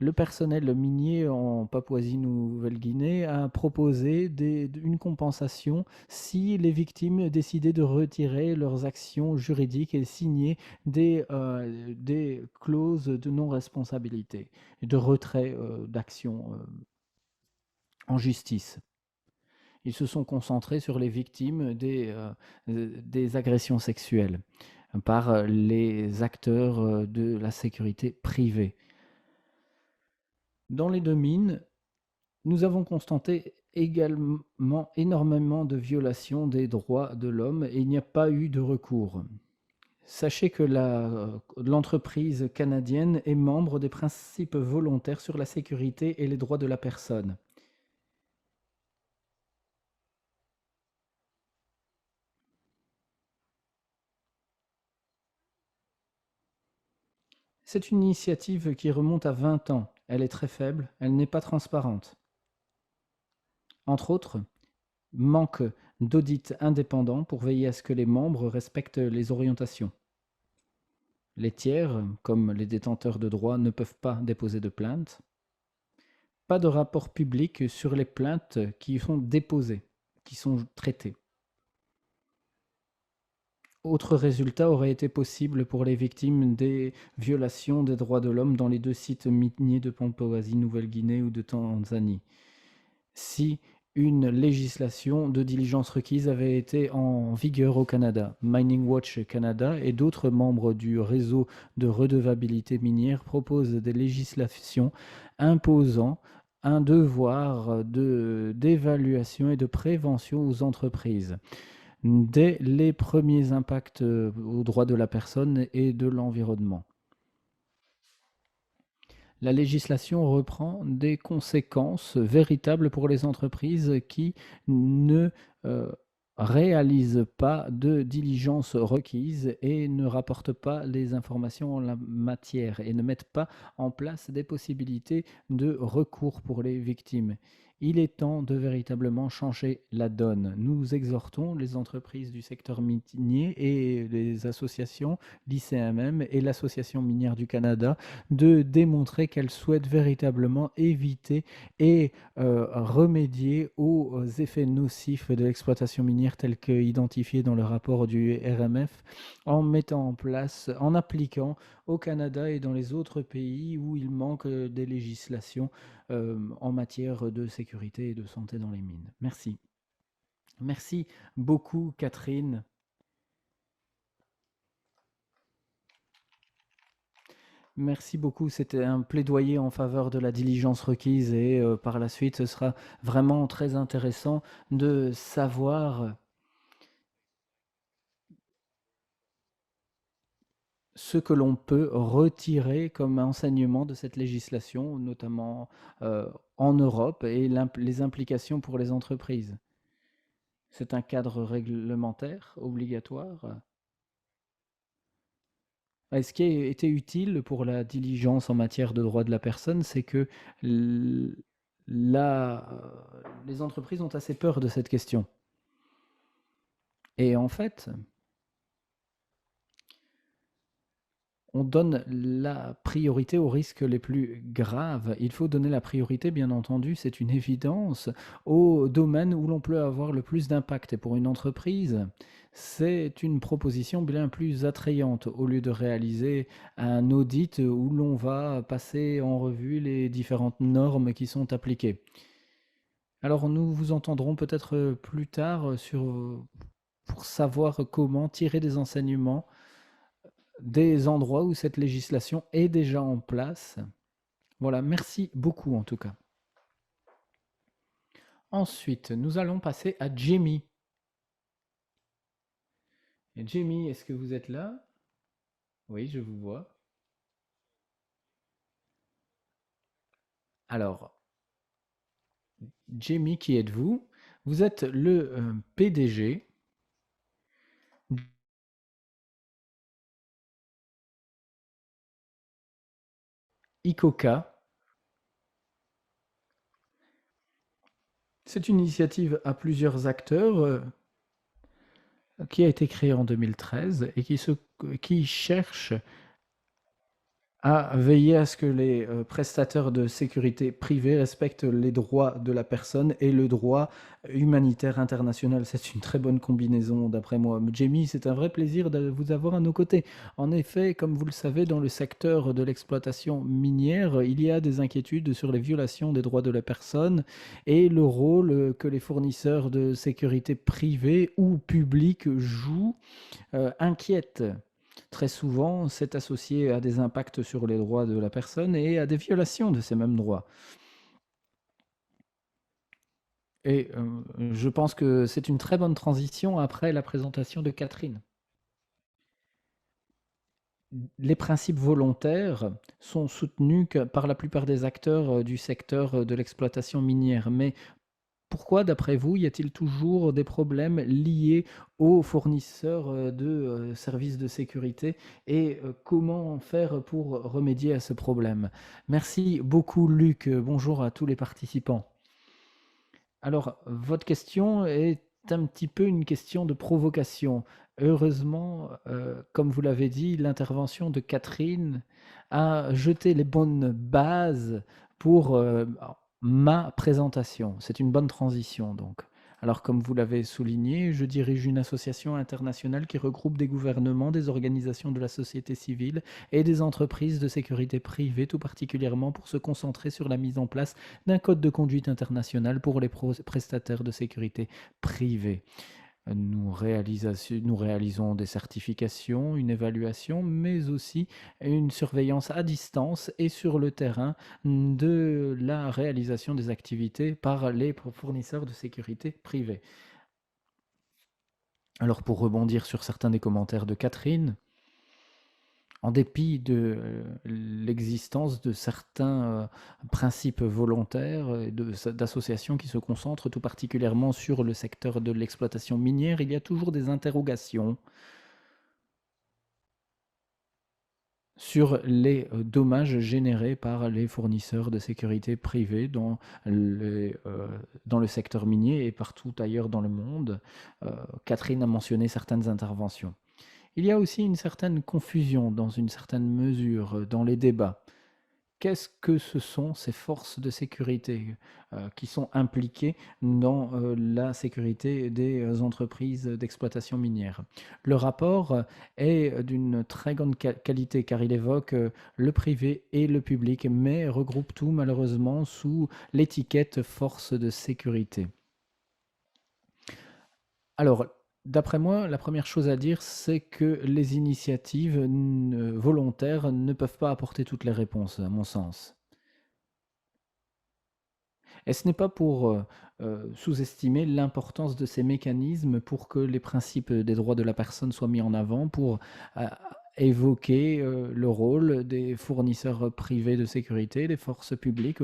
Le personnel minier en Papouasie-Nouvelle-Guinée a proposé une compensation si les victimes décidaient de retirer leurs actions juridiques et signer des clauses de non-responsabilité et de retrait d'actions en justice. Ils se sont concentrés sur les victimes des agressions sexuelles par les acteurs de la sécurité privée. Dans les deux mines, nous avons constaté également énormément de violations des droits de l'homme et il n'y a pas eu de recours. Sachez que l'entreprise canadienne est membre des principes volontaires sur la sécurité et les droits de la personne. C'est une initiative qui remonte à 20 ans. Elle est très faible, elle n'est pas transparente. Entre autres, manque d'audit indépendant pour veiller à ce que les membres respectent les orientations. Les tiers, comme les détenteurs de droits, ne peuvent pas déposer de plainte. Pas de rapport public sur les plaintes qui sont déposées, qui sont traitées. Autre résultat aurait été possible pour les victimes des violations des droits de l'homme dans les deux sites miniers de Papouasie-Nouvelle-Guinée ou de Tanzanie. Si une législation de diligence requise avait été en vigueur au Canada. Mining Watch Canada et d'autres membres du réseau de redevabilité minière proposent des législations imposant un devoir d'évaluation et de prévention aux entreprises dès les premiers impacts aux droits de la personne et de l'environnement. La législation reprend des conséquences véritables pour les entreprises qui ne réalisent pas de diligence requise et ne rapportent pas les informations en la matière et ne mettent pas en place des possibilités de recours pour les victimes. Il est temps de véritablement changer la donne. Nous exhortons les entreprises du secteur minier et les associations, l'ICMM et l'Association minière du Canada, de démontrer qu'elles souhaitent véritablement éviter et remédier aux effets nocifs de l'exploitation minière tels qu'identifiés dans le rapport du RMF en mettant en place, en appliquant au Canada et dans les autres pays où il manque des législations en matière de sécurité et de santé dans les mines. Merci. Merci beaucoup, Catherine. Merci beaucoup. C'était un plaidoyer en faveur de la diligence requise et par la suite, ce sera vraiment très intéressant de savoir ce que l'on peut retirer comme enseignement de cette législation, notamment en Europe, et les implications pour les entreprises. C'est un cadre réglementaire obligatoire. Et ce qui a été utile pour la diligence en matière de droits de la personne, c'est que les entreprises ont assez peur de cette question. Et en fait, on donne la priorité aux risques les plus graves. Il faut donner la priorité, bien entendu, c'est une évidence, au domaine où l'on peut avoir le plus d'impact. Et pour une entreprise, c'est une proposition bien plus attrayante au lieu de réaliser un audit où l'on va passer en revue les différentes normes qui sont appliquées. Alors nous vous entendrons peut-être plus tard pour savoir comment tirer des enseignements des endroits où cette législation est déjà en place. Voilà, merci beaucoup en tout cas. Ensuite, nous allons passer à Jamie. Et Jamie, est-ce que vous êtes là? Oui, je vous vois. Alors, Jamie, qui êtes-vous? Vous êtes le PDG ICOCA. C'est une initiative à plusieurs acteurs qui a été créée en 2013 et qui cherche à veiller à ce que les prestataires de sécurité privée respectent les droits de la personne et le droit humanitaire international. C'est une très bonne combinaison d'après moi. Jamie, c'est un vrai plaisir de vous avoir à nos côtés. En effet, comme vous le savez, dans le secteur de l'exploitation minière, il y a des inquiétudes sur les violations des droits de la personne et le rôle que les fournisseurs de sécurité privée ou publique jouent inquiète. Très souvent, c'est associé à des impacts sur les droits de la personne et à des violations de ces mêmes droits. Et je pense que c'est une très bonne transition après la présentation de Catherine. Les principes volontaires sont soutenus par la plupart des acteurs du secteur de l'exploitation minière, mais pourquoi, d'après vous, y a-t-il toujours des problèmes liés aux fournisseurs de services de sécurité et comment faire pour remédier à ce problème? Merci beaucoup, Luc. Bonjour à tous les participants. Alors, votre question est un petit peu une question de provocation. Heureusement, comme vous l'avez dit, l'intervention de Catherine a jeté les bonnes bases pour ma présentation. C'est une bonne transition, donc. Alors, comme vous l'avez souligné, je dirige une association internationale qui regroupe des gouvernements, des organisations de la société civile et des entreprises de sécurité privée, tout particulièrement pour se concentrer sur la mise en place d'un code de conduite international pour les prestataires de sécurité privée. Nous réalisons des certifications, une évaluation, mais aussi une surveillance à distance et sur le terrain de la réalisation des activités par les fournisseurs de sécurité privés. Alors pour rebondir sur certains des commentaires de Catherine, en dépit de l'existence de certains principes volontaires et d'associations qui se concentrent tout particulièrement sur le secteur de l'exploitation minière, il y a toujours des interrogations sur les dommages générés par les fournisseurs de sécurité privés dans le secteur minier et partout ailleurs dans le monde. Catherine a mentionné certaines interventions. Il y a aussi une certaine confusion dans une certaine mesure dans les débats. Qu'est-ce que ce sont ces forces de sécurité qui sont impliquées dans la sécurité des entreprises d'exploitation minière? Le rapport est d'une très grande qualité car il évoque le privé et le public, mais regroupe tout malheureusement sous l'étiquette force de sécurité. Alors, d'après moi, la première chose à dire, c'est que les initiatives volontaires ne peuvent pas apporter toutes les réponses, à mon sens. Et ce n'est pas pour sous-estimer l'importance de ces mécanismes pour que les principes des droits de la personne soient mis en avant, pour euh, évoquer le rôle des fournisseurs privés de sécurité, des forces publiques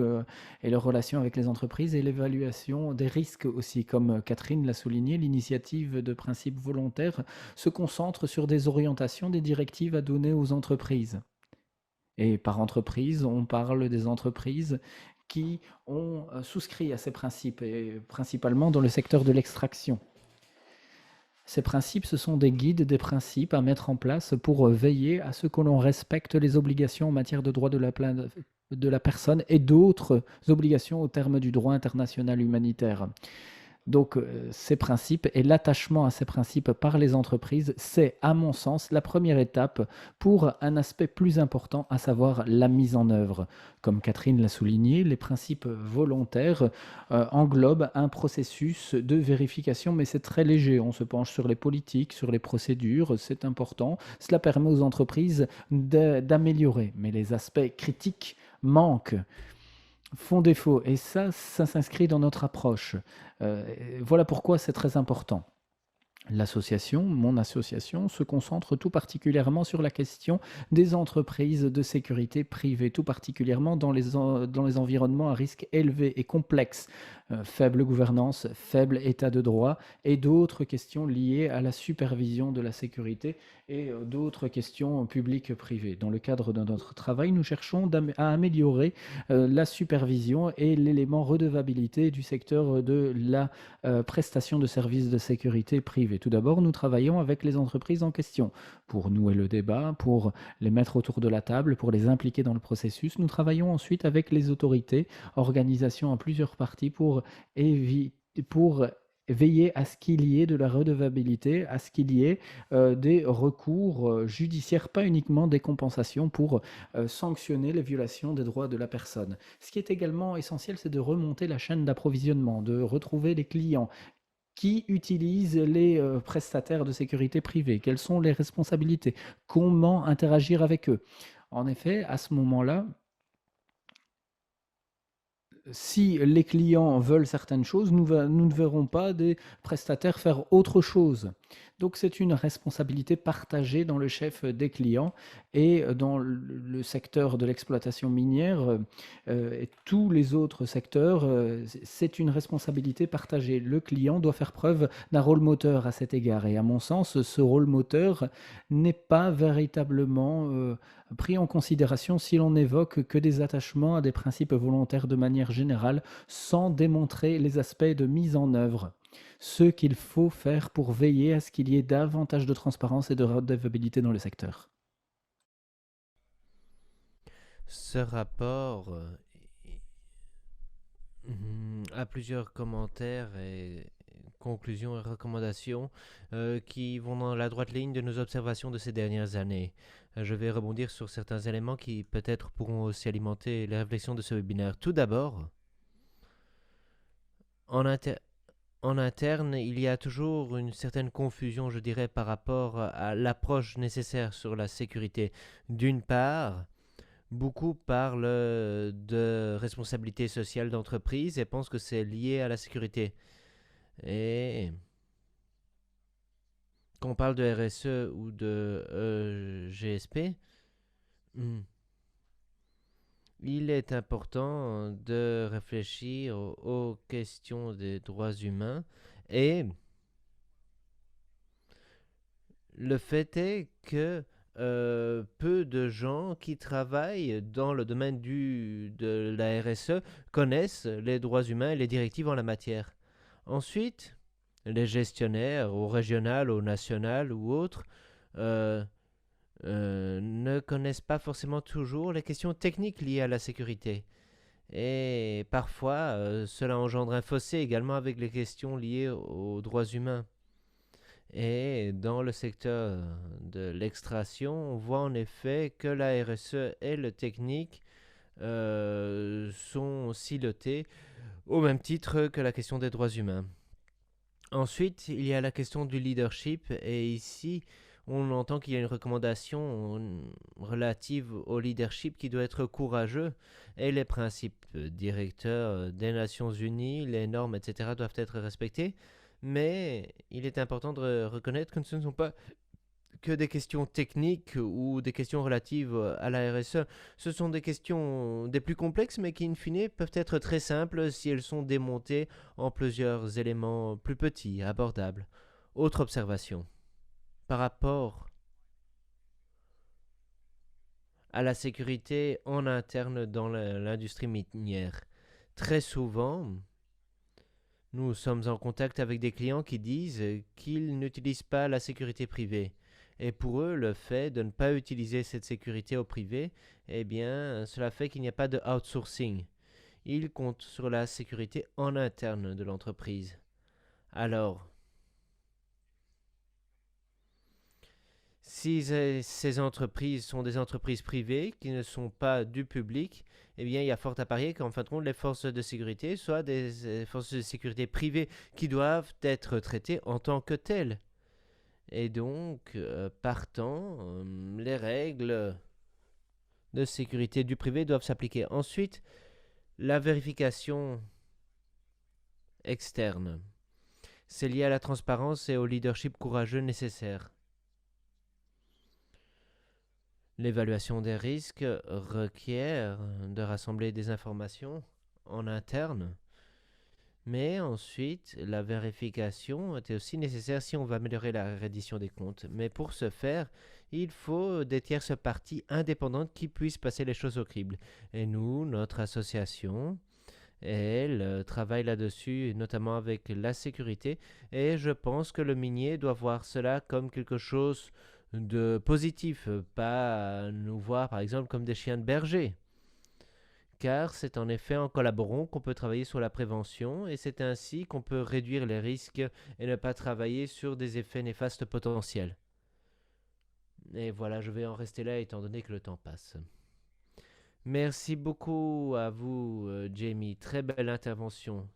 et leurs relations avec les entreprises et l'évaluation des risques aussi. Comme Catherine l'a souligné, l'initiative de principes volontaires se concentre sur des orientations, des directives à donner aux entreprises. Et par entreprise, on parle des entreprises qui ont souscrit à ces principes, et principalement dans le secteur de l'extraction. Ces principes, ce sont des guides, des principes à mettre en place pour veiller à ce que l'on respecte les obligations en matière de droits de la personne et d'autres obligations au terme du droit international humanitaire. Donc, ces principes et l'attachement à ces principes par les entreprises, c'est, à mon sens, la première étape pour un aspect plus important, à savoir la mise en œuvre. Comme Catherine l'a souligné, les principes volontaires englobent un processus de vérification, mais c'est très léger. On se penche sur les politiques, sur les procédures, c'est important. Cela permet aux entreprises d'améliorer, mais les aspects critiques manquent, font défaut. Et ça s'inscrit dans notre approche. Voilà pourquoi c'est très important. L'association, mon association, se concentre tout particulièrement sur la question des entreprises de sécurité privée, tout particulièrement dans les environnements à risque élevé et complexe, faible gouvernance, faible état de droit et d'autres questions liées à la supervision de la sécurité et d'autres questions publiques-privées. Dans le cadre de notre travail, nous cherchons à améliorer la supervision et l'élément redevabilité du secteur de la prestation de services de sécurité privée. Tout d'abord, nous travaillons avec les entreprises en question pour nouer le débat, pour les mettre autour de la table, pour les impliquer dans le processus. Nous travaillons ensuite avec les autorités, organisations à plusieurs parties pour veiller à ce qu'il y ait de la redevabilité, à ce qu'il y ait des recours judiciaires, pas uniquement des compensations pour sanctionner les violations des droits de la personne. Ce qui est également essentiel, c'est de remonter la chaîne d'approvisionnement, de retrouver les clients qui utilisent les prestataires de sécurité privée, quelles sont les responsabilités, comment interagir avec eux. En effet, à ce moment-là, si les clients veulent certaines choses, nous ne verrons pas des prestataires faire autre chose. Donc c'est une responsabilité partagée dans le chef des clients et dans le secteur de l'exploitation minière et tous les autres secteurs, c'est une responsabilité partagée. Le client doit faire preuve d'un rôle moteur à cet égard et à mon sens, ce rôle moteur n'est pas véritablement pris en considération si l'on n'évoque que des attachements à des principes volontaires de manière générale sans démontrer les aspects de mise en œuvre. Ce qu'il faut faire pour veiller à ce qu'il y ait davantage de transparence et de redevabilité dans le secteur. Ce rapport a plusieurs commentaires et conclusions et recommandations qui vont dans la droite ligne de nos observations de ces dernières années. Je vais rebondir sur certains éléments qui peut-être pourront aussi alimenter les réflexions de ce webinaire. Tout d'abord, en, en interne, il y a toujours une certaine confusion, je dirais, par rapport à l'approche nécessaire sur la sécurité. D'une part, beaucoup parlent de responsabilité sociale d'entreprise et pensent que c'est lié à la sécurité. Et quand on parle de RSE ou de GSP, il est important de réfléchir aux questions des droits humains et le fait est que peu de gens qui travaillent dans le domaine de la RSE connaissent les droits humains et les directives en la matière. Ensuite, les gestionnaires, au régional, au national ou autres, euh, ne connaissent pas forcément toujours les questions techniques liées à la sécurité. Et parfois, cela engendre un fossé également avec les questions liées aux droits humains. Et dans le secteur de l'extraction, on voit en effet que la RSE et le technique sont silotés au même titre que la question des droits humains. Ensuite, il y a la question du leadership et ici, on entend qu'il y a une recommandation relative au leadership qui doit être courageux et les principes directeurs des Nations Unies, les normes, etc. doivent être respectés. Mais il est important de reconnaître que ce ne sont pas que des questions techniques ou des questions relatives à la RSE. Ce sont des questions des plus complexes, mais qui, in fine, peuvent être très simples si elles sont démontées en plusieurs éléments plus petits, abordables. Autre observation. Par rapport à la sécurité en interne dans l'industrie minière, très souvent, nous sommes en contact avec des clients qui disent qu'ils n'utilisent pas la sécurité privée. Et pour eux, le fait de ne pas utiliser cette sécurité au privé, eh bien, cela fait qu'il n'y a pas de outsourcing. Ils comptent sur la sécurité en interne de l'entreprise. Alors, si ces entreprises sont des entreprises privées qui ne sont pas du public, eh bien, il y a fort à parier qu'en fin de compte, les forces de sécurité soient des forces de sécurité privées qui doivent être traitées en tant que telles. Et donc, partant, les règles de sécurité du privé doivent s'appliquer. Ensuite, la vérification externe. C'est lié à la transparence et au leadership courageux nécessaire. L'évaluation des risques requiert de rassembler des informations en interne. Mais ensuite, la vérification est aussi nécessaire si on veut améliorer la reddition des comptes. Mais pour ce faire, il faut des tierces parties indépendantes qui puissent passer les choses au crible. Et nous, notre association, elle travaille là-dessus, notamment avec la sécurité. Et je pense que le minier doit voir cela comme quelque chose de positif, pas nous voir par exemple comme des chiens de berger. Car c'est en effet en collaborant qu'on peut travailler sur la prévention et c'est ainsi qu'on peut réduire les risques et ne pas travailler sur des effets néfastes potentiels. Et voilà, je vais en rester là étant donné que le temps passe. Merci beaucoup à vous, Jamie. Très belle intervention.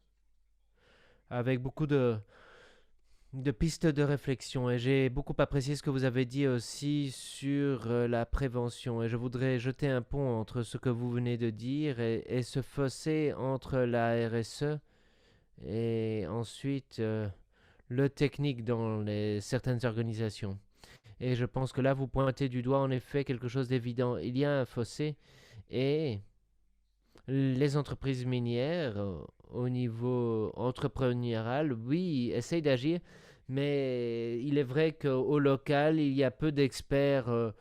Avec beaucoup de pistes de réflexion et j'ai beaucoup apprécié ce que vous avez dit aussi sur la prévention et je voudrais jeter un pont entre ce que vous venez de dire et ce fossé entre la RSE et ensuite le technique dans certaines organisations. Et je pense que là vous pointez du doigt en effet quelque chose d'évident. Il y a un fossé et les entreprises minières, au niveau entrepreneurial, oui, essayent d'agir, mais il est vrai qu'au local, il y a peu d'experts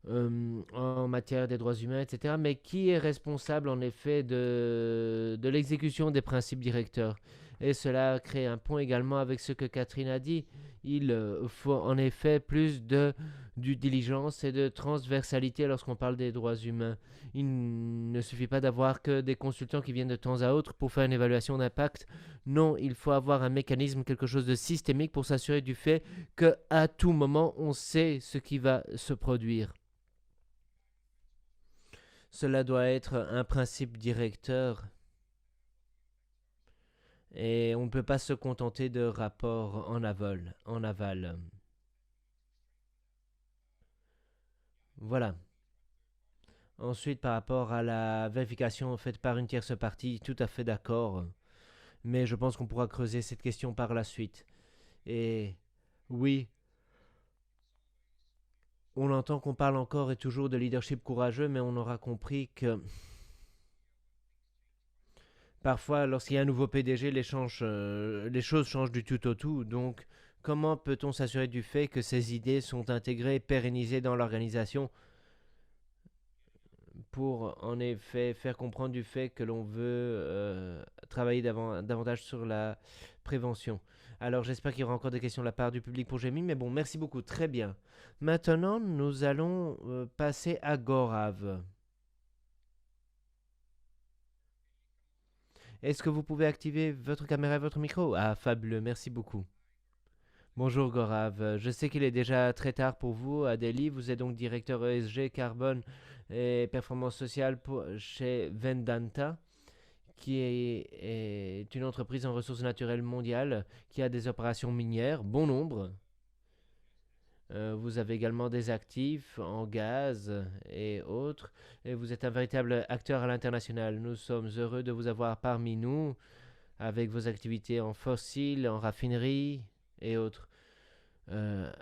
en matière des droits humains, etc. Mais qui est responsable en effet de l'exécution des principes directeurs? Et cela crée un pont également avec ce que Catherine a dit. Il faut en effet plus de due diligence et de transversalité lorsqu'on parle des droits humains. Il ne suffit pas d'avoir que des consultants qui viennent de temps à autre pour faire une évaluation d'impact. Non, il faut avoir un mécanisme, quelque chose de systémique pour s'assurer du fait qu'à tout moment, on sait ce qui va se produire. Cela doit être un principe directeur Et on ne peut pas se contenter de rapports en aval. Voilà. Ensuite, par rapport à la vérification faite par une tierce partie, tout à fait d'accord. Mais je pense qu'on pourra creuser cette question par la suite. Et oui, on entend qu'on parle encore et toujours de leadership courageux, mais on aura compris que parfois, lorsqu'il y a un nouveau PDG, les choses changent du tout au tout. Donc, comment peut-on s'assurer du fait que ces idées sont intégrées et pérennisées dans l'organisation pour en effet faire comprendre du fait que l'on veut travailler davantage sur la prévention. Alors j'espère qu'il y aura encore des questions de la part du public pour Jamie, mais bon, merci beaucoup, très bien. Maintenant, nous allons passer à Gorav. Est-ce que vous pouvez activer votre caméra et votre micro? Ah, fabuleux, merci beaucoup. Bonjour Gorav, je sais qu'il est déjà très tard pour vous à Delhi, vous êtes donc directeur ESG, carbone et performance sociale chez Vedanta, qui est une entreprise en ressources naturelles mondiale qui a des opérations minières, bon nombre. Vous avez également des actifs en gaz et autres, et vous êtes un véritable acteur à l'international. Nous sommes heureux de vous avoir parmi nous avec vos activités en fossiles, en raffinerie et autres.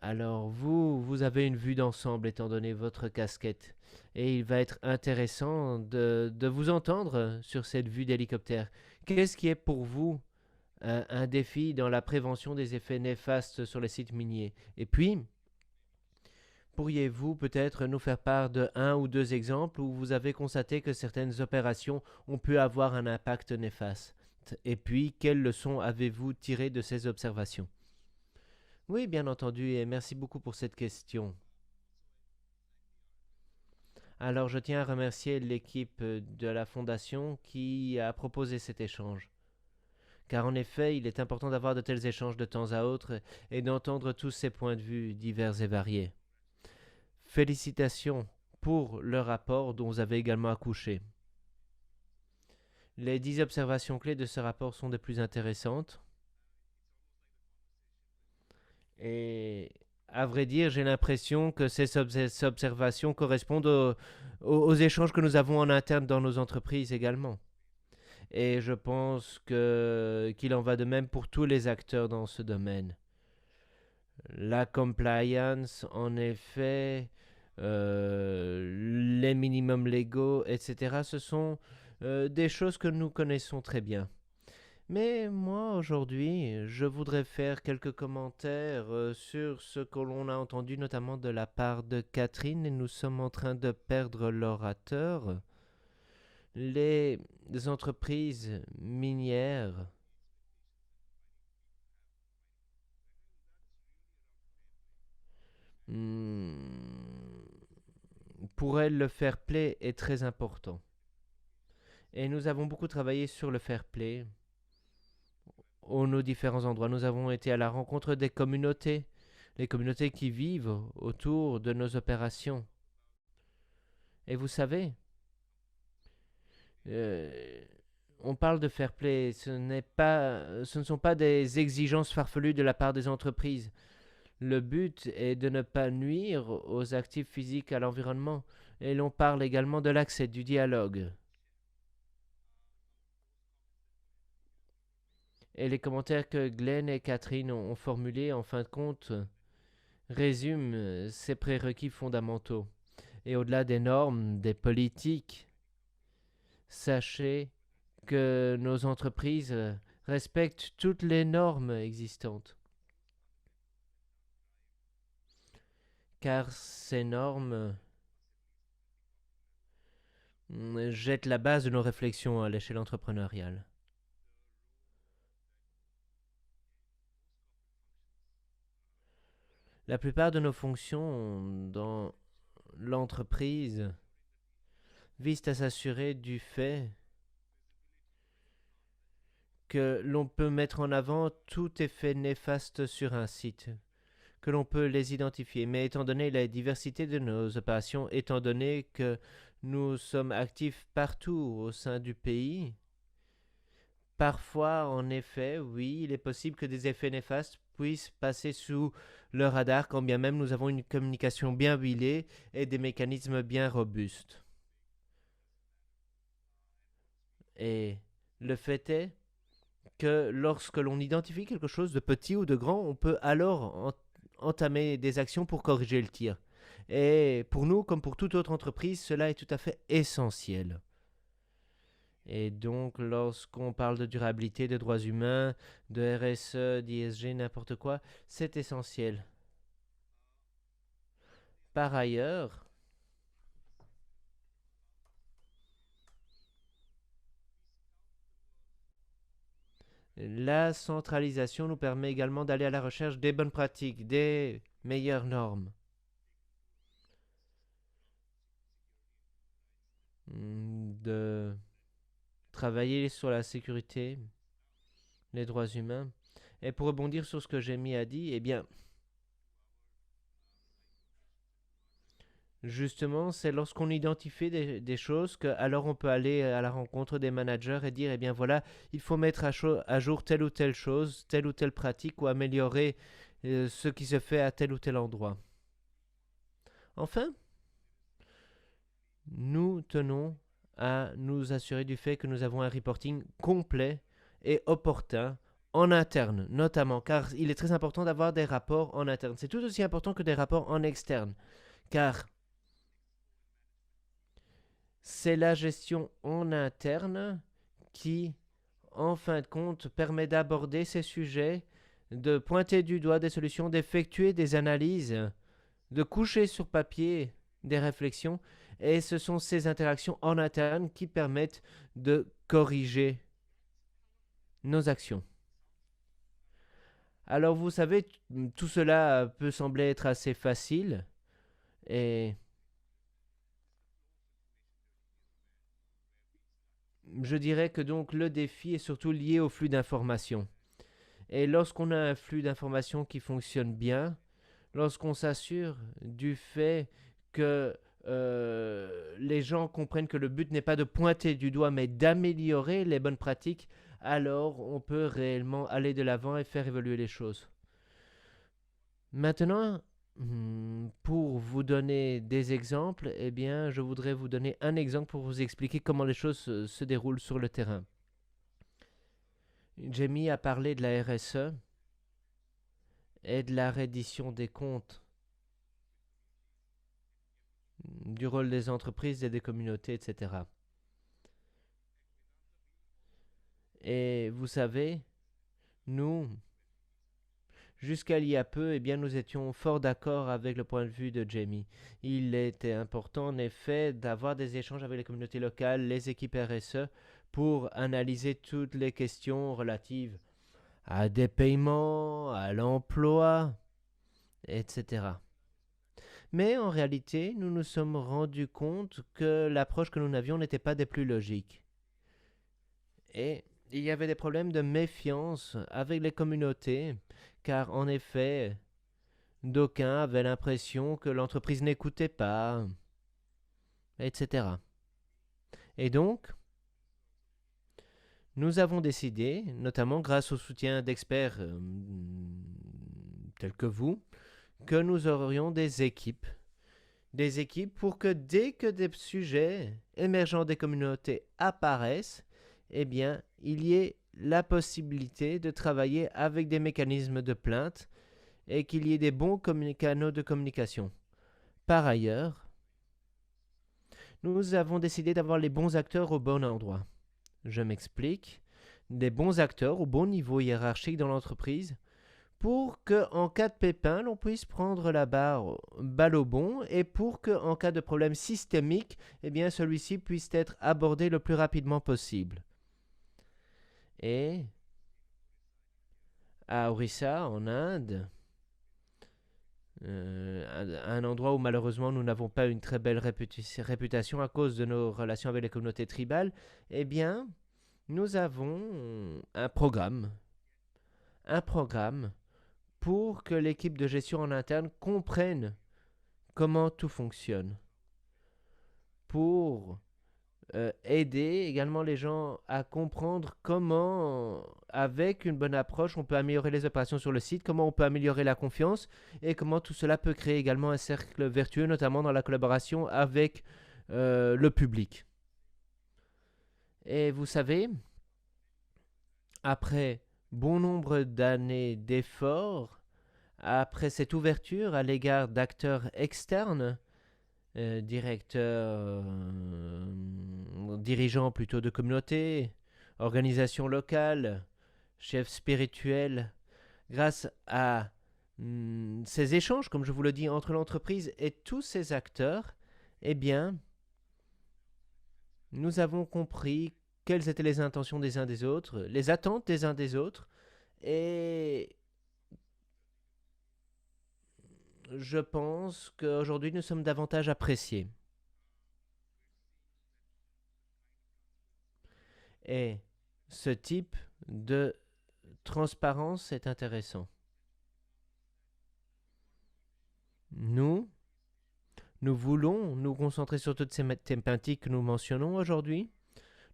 Alors vous avez une vue d'ensemble étant donné votre casquette. Et il va être intéressant de vous entendre sur cette vue d'hélicoptère. Qu'est-ce qui est pour vous un défi dans la prévention des effets néfastes sur les sites miniers? Et puis, pourriez-vous peut-être nous faire part de un ou deux exemples où vous avez constaté que certaines opérations ont pu avoir un impact néfaste? Et puis, quelles leçons avez-vous tirées de ces observations? Oui, bien entendu, et merci beaucoup pour cette question. Alors, je tiens à remercier l'équipe de la Fondation qui a proposé cet échange. Car en effet, il est important d'avoir de tels échanges de temps à autre et d'entendre tous ces points de vue divers et variés. Félicitations pour le rapport dont vous avez également accouché. Les 10 observations clés de ce rapport sont des plus intéressantes. Et à vrai dire, j'ai l'impression que ces observations correspondent aux échanges que nous avons en interne dans nos entreprises également. Et je pense qu'il en va de même pour tous les acteurs dans ce domaine. La compliance, en effet, les minimums légaux, etc., ce sont des choses que nous connaissons très bien. Mais moi, aujourd'hui, je voudrais faire quelques commentaires sur ce que l'on a entendu notamment de la part de Catherine, et nous sommes en train de perdre l'orateur. Les entreprises minières hmm, pour elles, le fair play est très important. Et nous avons beaucoup travaillé sur le fair play nos différents endroits. Nous avons été à la rencontre des communautés, les communautés qui vivent autour de nos opérations. Et vous savez, euh, on parle de fair play, ce ne sont pas des exigences farfelues de la part des entreprises. Le but est de ne pas nuire aux actifs physiques à l'environnement. Et l'on parle également de l'accès, du dialogue. Et les commentaires que Glenn et Catherine ont formulés, en fin de compte, résument ces prérequis fondamentaux. Et au-delà des normes, des politiques, sachez que nos entreprises respectent toutes les normes existantes. Car ces normes jettent la base de nos réflexions à l'échelle entrepreneuriale. La plupart de nos fonctions dans l'entreprise visent à s'assurer du fait que l'on peut mettre en avant tout effet néfaste sur un site, que l'on peut les identifier. Mais étant donné la diversité de nos opérations, étant donné que nous sommes actifs partout au sein du pays, Parfois, en effet, oui, il est possible que des effets néfastes puissent passer sous le radar quand bien même nous avons une communication bien huilée et des mécanismes bien robustes. Et le fait est que lorsque l'on identifie quelque chose de petit ou de grand, on peut alors entamer des actions pour corriger le tir. Et pour nous, comme pour toute autre entreprise, cela est tout à fait essentiel. Et donc, lorsqu'on parle de durabilité, de droits humains, de RSE, d'ISG, n'importe quoi, c'est essentiel. Par ailleurs, la centralisation nous permet également d'aller à la recherche des bonnes pratiques, des meilleures normes. De travailler sur la sécurité, les droits humains. Et pour rebondir sur ce que Jamie a dit, eh bien, justement, c'est lorsqu'on identifie des choses que alors on peut aller à la rencontre des managers et dire, eh bien voilà, il faut mettre à jour telle ou telle chose, telle ou telle pratique ou améliorer ce qui se fait à tel ou tel endroit. Enfin, nous tenons à nous assurer du fait que nous avons un reporting complet et opportun en interne, notamment, car il est très important d'avoir des rapports en interne. C'est tout aussi important que des rapports en externe, car c'est la gestion en interne qui, en fin de compte, permet d'aborder ces sujets, de pointer du doigt des solutions, d'effectuer des analyses, de coucher sur papier des réflexions, et ce sont ces interactions en interne qui permettent de corriger nos actions. Alors vous savez, tout cela peut sembler être assez facile, et je dirais que donc le défi est surtout lié au flux d'informations. Et lorsqu'on a un flux d'informations qui fonctionne bien, lorsqu'on s'assure du fait que les gens comprennent que le but n'est pas de pointer du doigt, mais d'améliorer les bonnes pratiques, alors on peut réellement aller de l'avant et faire évoluer les choses. Maintenant, pour vous donner des exemples, eh bien, je voudrais vous donner un exemple pour vous expliquer comment les choses se déroulent sur le terrain. Jamie a parlé de la RSE et de la reddition des comptes, du rôle des entreprises et des communautés, etc. Et vous savez, nous, jusqu'à il y a peu, eh bien, nous étions fort d'accord avec le point de vue de Jamie. Il était important, en effet, d'avoir des échanges avec les communautés locales, les équipes RSE, pour analyser toutes les questions relatives à des paiements, à l'emploi, etc. Mais en réalité, nous nous sommes rendus compte que l'approche que nous avions n'était pas des plus logiques. Et il y avait des problèmes de méfiance avec les communautés, car en effet, d'aucuns avaient l'impression que l'entreprise n'écoutait pas, etc. Et donc, nous avons décidé, notamment grâce au soutien d'experts tels que vous, que nous aurions des équipes. Des équipes pour que dès que des sujets émergents des communautés apparaissent, eh bien, il y ait la possibilité de travailler avec des mécanismes de plainte et qu'il y ait des bons canaux de communication. Par ailleurs, nous avons décidé d'avoir les bons acteurs au bon endroit. Je m'explique. Des bons acteurs au bon niveau hiérarchique dans l'entreprise pour que, en cas de pépin, l'on puisse prendre la balle au bond et pour que, en cas de problème systémique, eh bien, celui-ci puisse être abordé le plus rapidement possible. Et à Orissa, en Inde, un endroit où malheureusement nous n'avons pas une très belle réputation à cause de nos relations avec les communautés tribales, eh bien, nous avons un programme pour que l'équipe de gestion en interne comprenne comment tout fonctionne, pour aider également les gens à comprendre comment, avec une bonne approche, on peut améliorer les opérations sur le site, comment on peut améliorer la confiance et comment tout cela peut créer également un cercle vertueux, notamment dans la collaboration avec le public. Et vous savez, après bon nombre d'années d'efforts, après cette ouverture à l'égard d'acteurs externes, directeurs, dirigeants plutôt de communautés, organisations locales, chefs spirituels, grâce à ces échanges, comme je vous le dis, entre l'entreprise et tous ces acteurs, eh bien, nous avons compris quelles étaient les intentions des uns des autres, les attentes des uns des autres, et je pense qu'aujourd'hui nous sommes davantage appréciés. Et ce type de transparence est intéressant. Nous voulons nous concentrer sur toutes ces thématiques que nous mentionnons aujourd'hui.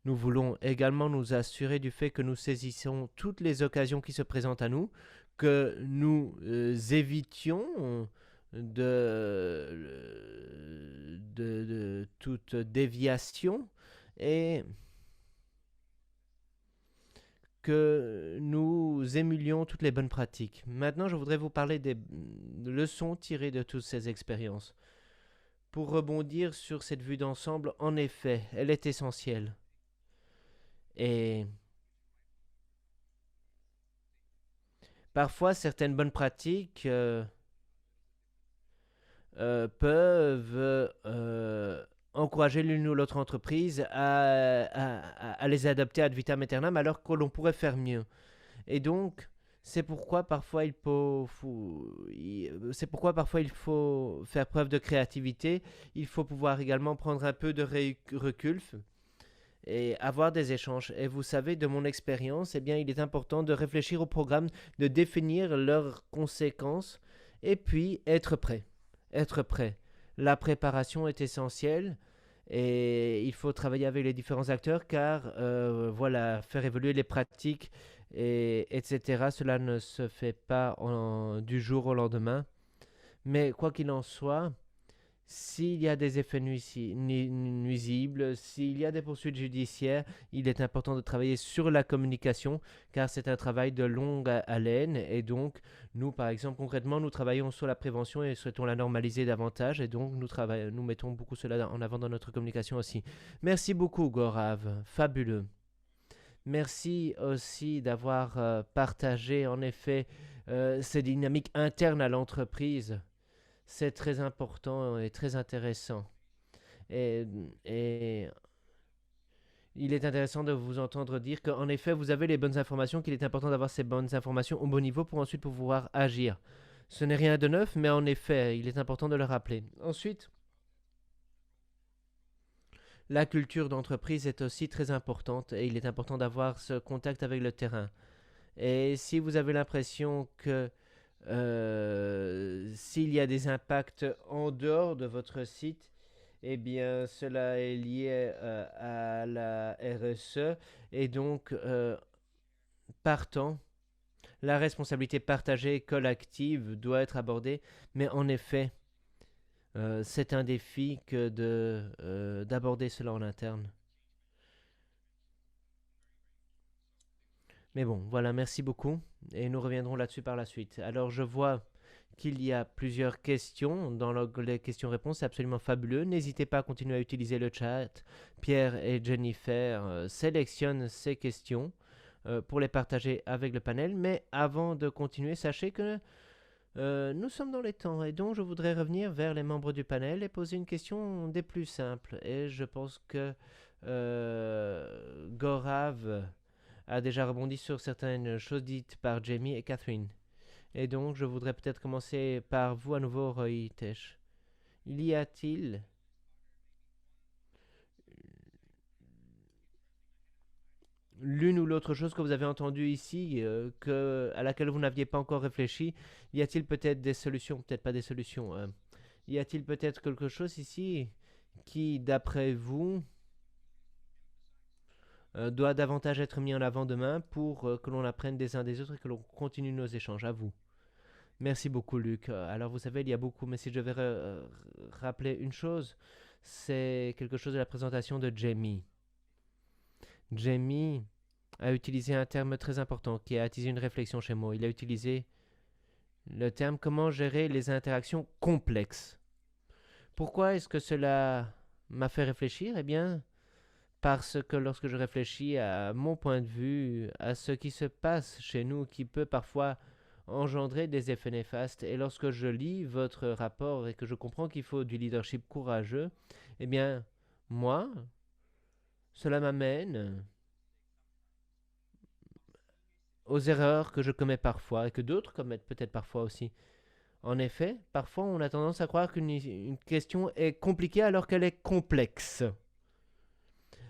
Nous voulons également nous assurer du fait que nous saisissons toutes les occasions qui se présentent à nous, que nous évitions de toute déviation et que nous émulions toutes les bonnes pratiques. Maintenant, je voudrais vous parler des leçons tirées de toutes ces expériences. Pour rebondir sur cette vue d'ensemble, en effet, elle est essentielle. Et parfois, certaines bonnes pratiques peuvent encourager l'une ou l'autre entreprise à les adapter ad vitam aeternam alors que l'on pourrait faire mieux. Et donc, c'est pourquoi parfois il faut faire preuve de créativité. Il faut pouvoir également prendre un peu de recul et avoir des échanges. Et vous savez, de mon expérience, eh bien, il est important de réfléchir au programme, de définir leurs conséquences et puis être prêt. Être prêt. La préparation est essentielle et il faut travailler avec les différents acteurs car voilà, faire évoluer les pratiques etc. Cela ne se fait pas du jour au lendemain. Mais quoi qu'il en soit, s'il y a des effets nuisibles, s'il y a des poursuites judiciaires, il est important de travailler sur la communication car c'est un travail de longue haleine et donc nous par exemple concrètement nous travaillons sur la prévention et souhaitons la normaliser davantage et donc nous mettons beaucoup cela en avant dans notre communication aussi. Merci beaucoup Gaurav, fabuleux. Merci aussi d'avoir partagé en effet ces dynamiques internes à l'entreprise. C'est très important et très intéressant. Et, et il est intéressant de vous entendre dire qu'en effet, vous avez les bonnes informations, qu'il est important d'avoir ces bonnes informations au bon niveau pour ensuite pouvoir agir. Ce n'est rien de neuf, mais en effet, il est important de le rappeler. Ensuite, la culture d'entreprise est aussi très importante et il est important d'avoir ce contact avec le terrain. Et si vous avez l'impression que s'il y a des impacts en dehors de votre site, eh bien cela est lié à la RSE et donc partant, la responsabilité partagée et collective doit être abordée, mais en effet, c'est un défi que d'aborder cela en interne. Mais bon, voilà, merci beaucoup. Et nous reviendrons là-dessus par la suite. Alors, je vois qu'il y a plusieurs questions dans les questions-réponses. C'est absolument fabuleux. N'hésitez pas à continuer à utiliser le chat. Pierre et Jennifer sélectionnent ces questions pour les partager avec le panel. Mais avant de continuer, sachez que nous sommes dans les temps. Et donc, je voudrais revenir vers les membres du panel et poser une question des plus simples. Et je pense que Gaurav a déjà rebondi sur certaines choses dites par Jamie et Catherine. Et donc, je voudrais peut-être commencer par vous à nouveau, Roy Tesh. Y a-t-il l'une ou l'autre chose que vous avez entendue ici, à laquelle vous n'aviez pas encore réfléchi? Y a-t-il peut-être des solutions? Peut-être pas des solutions. Y a-t-il peut-être quelque chose ici qui, d'après vous, doit davantage être mis en avant demain pour que l'on apprenne des uns des autres et que l'on continue nos échanges. À vous. Merci beaucoup, Luc. Alors, vous savez, il y a beaucoup, mais si je devais rappeler une chose, c'est quelque chose de la présentation de Jamie. Jamie a utilisé un terme très important qui a attisé une réflexion chez moi. Il a utilisé le terme comment gérer les interactions complexes. Pourquoi est-ce que cela m'a fait réfléchir? Eh bien, parce que lorsque je réfléchis à mon point de vue, à ce qui se passe chez nous, qui peut parfois engendrer des effets néfastes, et lorsque je lis votre rapport et que je comprends qu'il faut du leadership courageux, eh bien, moi, cela m'amène aux erreurs que je commets parfois et que d'autres commettent peut-être parfois aussi. En effet, parfois on a tendance à croire qu'une question est compliquée alors qu'elle est complexe.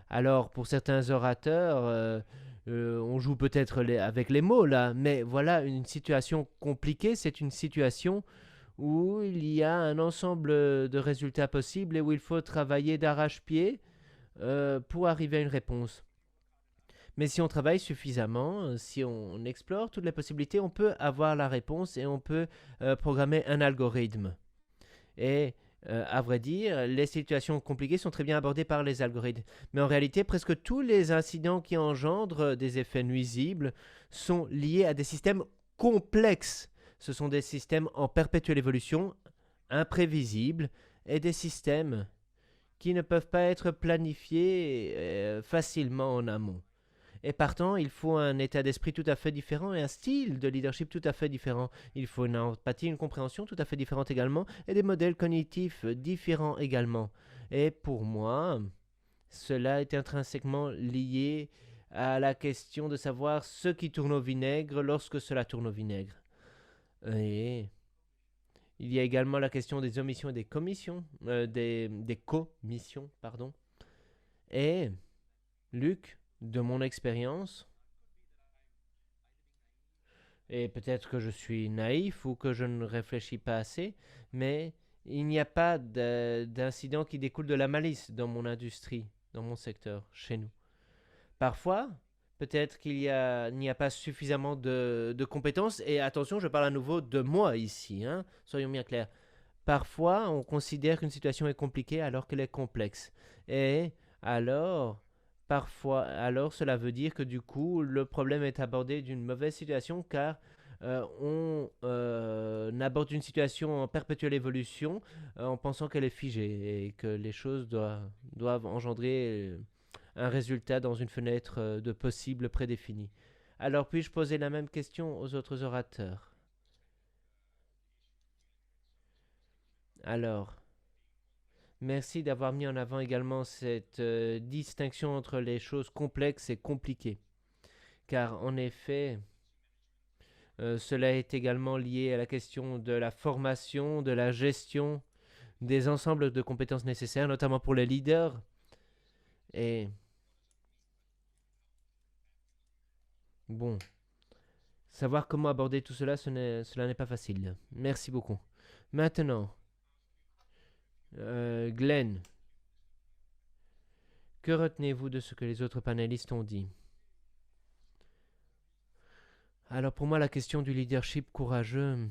Alors pour certains orateurs, on joue peut-être avec les mots là, mais voilà, une situation compliquée, c'est une situation où il y a un ensemble de résultats possibles et où il faut travailler d'arrache-pied pour arriver à une réponse. Mais si on travaille suffisamment, si on explore toutes les possibilités, on peut avoir la réponse et on peut programmer un algorithme. Et à vrai dire, les situations compliquées sont très bien abordées par les algorithmes. Mais en réalité, presque tous les incidents qui engendrent des effets nuisibles sont liés à des systèmes complexes. Ce sont des systèmes en perpétuelle évolution, imprévisibles, et des systèmes qui ne peuvent pas être planifiés facilement en amont. Et partant, il faut un état d'esprit tout à fait différent et un style de leadership tout à fait différent. Il faut une empathie, une compréhension tout à fait différente également et des modèles cognitifs différents également. Et pour moi, cela est intrinsèquement lié à la question de savoir ce qui tourne au vinaigre lorsque cela tourne au vinaigre. Et il y a également la question des omissions et des commissions, des commissions, pardon. Et Luc, de mon expérience, et peut-être que je suis naïf ou que je ne réfléchis pas assez, mais il n'y a pas d'incident qui découle de la malice dans mon industrie, dans mon secteur, chez nous. Parfois, peut-être qu'il n'y a pas suffisamment de compétences, et attention, je parle à nouveau de moi ici, hein, soyons bien clairs. Parfois, on considère qu'une situation est compliquée alors qu'elle est complexe. Et alors, parfois, alors cela veut dire que du coup, le problème est abordé d'une mauvaise situation car on aborde une situation en perpétuelle évolution en pensant qu'elle est figée et que les choses doivent engendrer un résultat dans une fenêtre de possible prédéfinie. Alors puis-je poser la même question aux autres orateurs? Alors, merci d'avoir mis en avant également cette distinction entre les choses complexes et compliquées. Car en effet, cela est également lié à la question de la formation, de la gestion des ensembles de compétences nécessaires, notamment pour les leaders. Et bon, savoir comment aborder tout cela, cela n'est pas facile. Merci beaucoup. Maintenant, Glenn, que retenez-vous de ce que les autres panélistes ont dit? Alors pour moi, la question du leadership courageux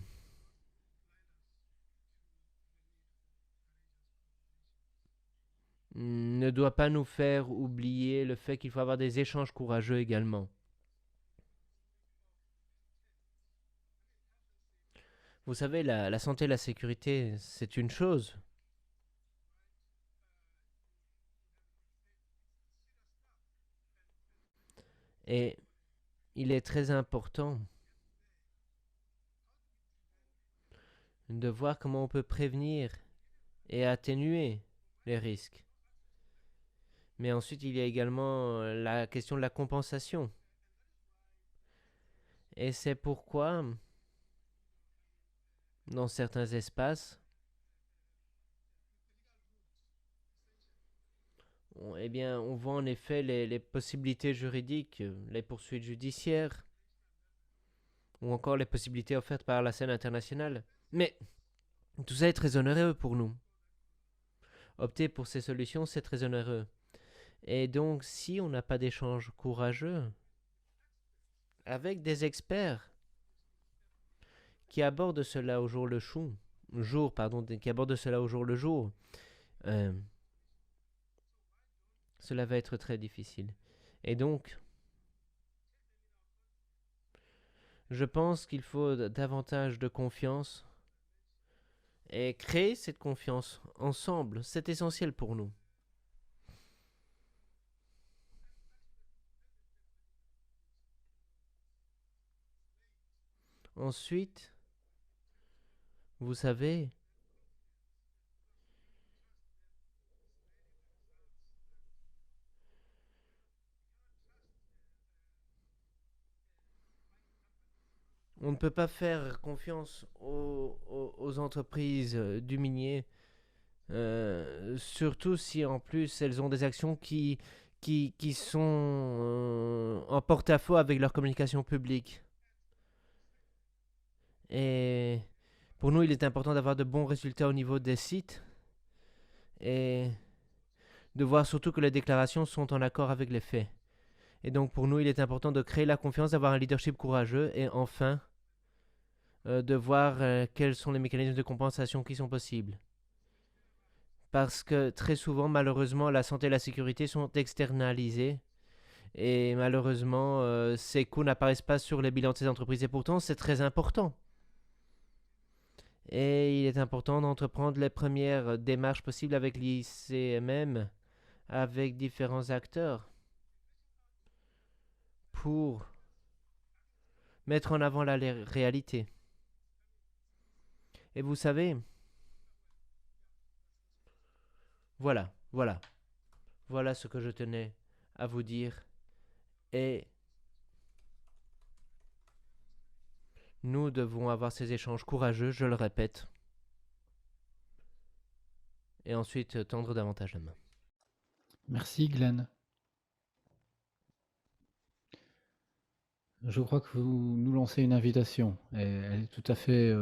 ne doit pas nous faire oublier le fait qu'il faut avoir des échanges courageux également. Vous savez, la santé et la sécurité, c'est une chose. Et il est très important de voir comment on peut prévenir et atténuer les risques. Mais ensuite, il y a également la question de la compensation. Et c'est pourquoi, dans certains espaces, on voit en effet les possibilités juridiques, les poursuites judiciaires, ou encore les possibilités offertes par la scène internationale. Mais tout ça est très onéreux pour nous. Opter pour ces solutions, c'est très onéreux. Et donc, si on n'a pas d'échange courageux avec des experts qui abordent cela au jour le jour, pardon, qui abordent cela au jour le jour, euh, cela va être très difficile. Et donc, je pense qu'il faut davantage de confiance et créer cette confiance ensemble. C'est essentiel pour nous. Ensuite, vous savez, on ne peut pas faire confiance aux entreprises du minier, surtout si en plus elles ont des actions qui sont en porte-à-faux avec leur communication publique. Et pour nous, il est important d'avoir de bons résultats au niveau des sites et de voir surtout que les déclarations sont en accord avec les faits. Et donc pour nous, il est important de créer la confiance, d'avoir un leadership courageux et enfin de voir quels sont les mécanismes de compensation qui sont possibles. Parce que très souvent, malheureusement, la santé et la sécurité sont externalisées et malheureusement, ces coûts n'apparaissent pas sur les bilans de ces entreprises et pourtant, c'est très important. Et il est important d'entreprendre les premières démarches possibles avec l'ICMM, avec différents acteurs, pour mettre en avant la réalité. Et vous savez, voilà ce que je tenais à vous dire. Et nous devons avoir ces échanges courageux, je le répète, et ensuite tendre davantage la main. Merci Glenn. Je crois que vous nous lancez une invitation et elle est tout à fait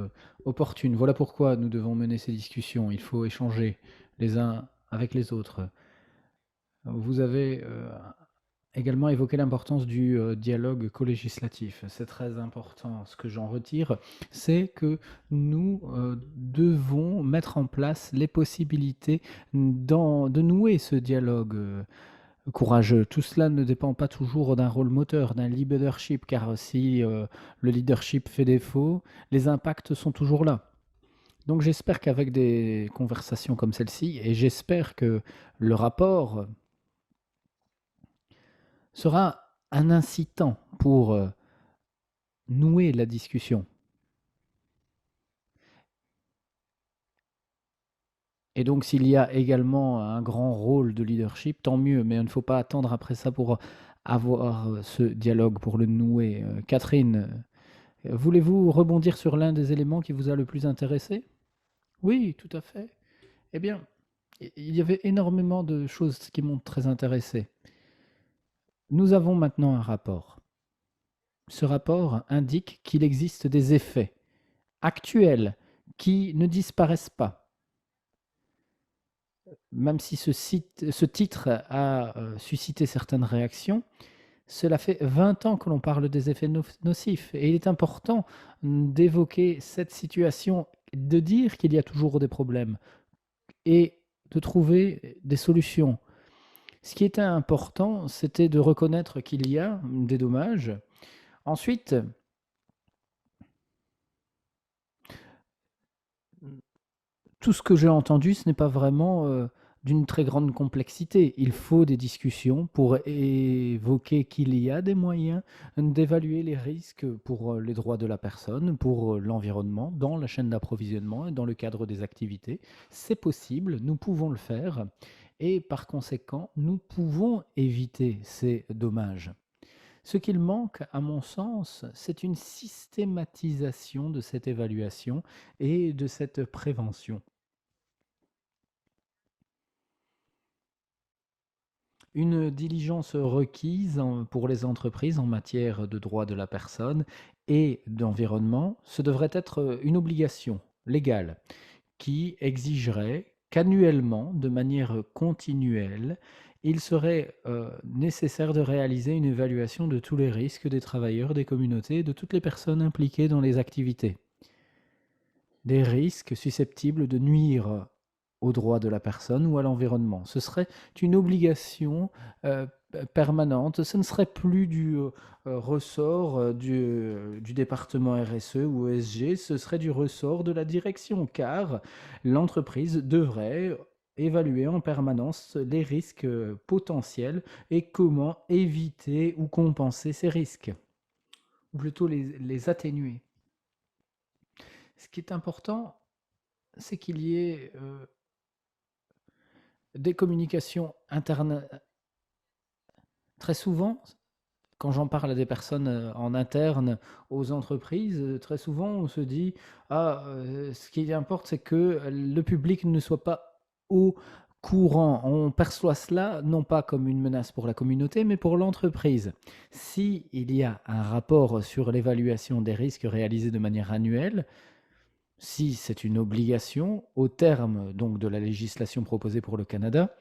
opportune. Voilà pourquoi nous devons mener ces discussions. Il faut échanger les uns avec les autres. Vous avez également évoqué l'importance du dialogue co-législatif. C'est très important. Ce que j'en retire, c'est que nous devons mettre en place les possibilités de nouer ce dialogue courageux. Tout cela ne dépend pas toujours d'un rôle moteur, d'un leadership, car si le leadership fait défaut, les impacts sont toujours là. Donc j'espère qu'avec des conversations comme celle-ci, et j'espère que le rapport sera un incitant pour nouer la discussion. Et donc s'il y a également un grand rôle de leadership, tant mieux, mais il ne faut pas attendre après ça pour avoir ce dialogue, pour le nouer. Catherine, voulez-vous rebondir sur l'un des éléments qui vous a le plus intéressé? Oui, tout à fait. Eh bien, il y avait énormément de choses qui m'ont très intéressé. Nous avons maintenant un rapport. Ce rapport indique qu'il existe des effets actuels qui ne disparaissent pas. Même si ce titre a suscité certaines réactions, cela fait 20 ans que l'on parle des effets nocifs et il est important d'évoquer cette situation, de dire qu'il y a toujours des problèmes et de trouver des solutions. Ce qui était important, c'était de reconnaître qu'il y a des dommages. Ensuite, tout ce que j'ai entendu, ce n'est pas vraiment d'une très grande complexité. Il faut des discussions pour évoquer qu'il y a des moyens d'évaluer les risques pour les droits de la personne, pour l'environnement, dans la chaîne d'approvisionnement et dans le cadre des activités. C'est possible, nous pouvons le faire et par conséquent, nous pouvons éviter ces dommages. Ce qu'il manque, à mon sens, c'est une systématisation de cette évaluation et de cette prévention. Une diligence requise pour les entreprises en matière de droit de la personne et d'environnement, ce devrait être une obligation légale qui exigerait qu'annuellement, de manière continuelle, il serait nécessaire de réaliser une évaluation de tous les risques des travailleurs, des communautés, de toutes les personnes impliquées dans les activités. Des risques susceptibles de nuire aux droits de la personne ou à l'environnement. Ce serait une obligation permanente. Ce ne serait plus du ressort du département RSE ou ESG, ce serait du ressort de la direction, car l'entreprise devrait évaluer en permanence les risques potentiels et comment éviter ou compenser ces risques, ou plutôt les atténuer. Ce qui est important, c'est qu'il y ait des communications internes. Très souvent, quand j'en parle à des personnes en interne aux entreprises, très souvent on se dit ce qui importe, c'est que le public ne soit pas au courant. On perçoit cela non pas comme une menace pour la communauté, mais pour l'entreprise. Si il y a un rapport sur l'évaluation des risques réalisé de manière annuelle, si c'est une obligation, au terme donc de la législation proposée pour le Canada,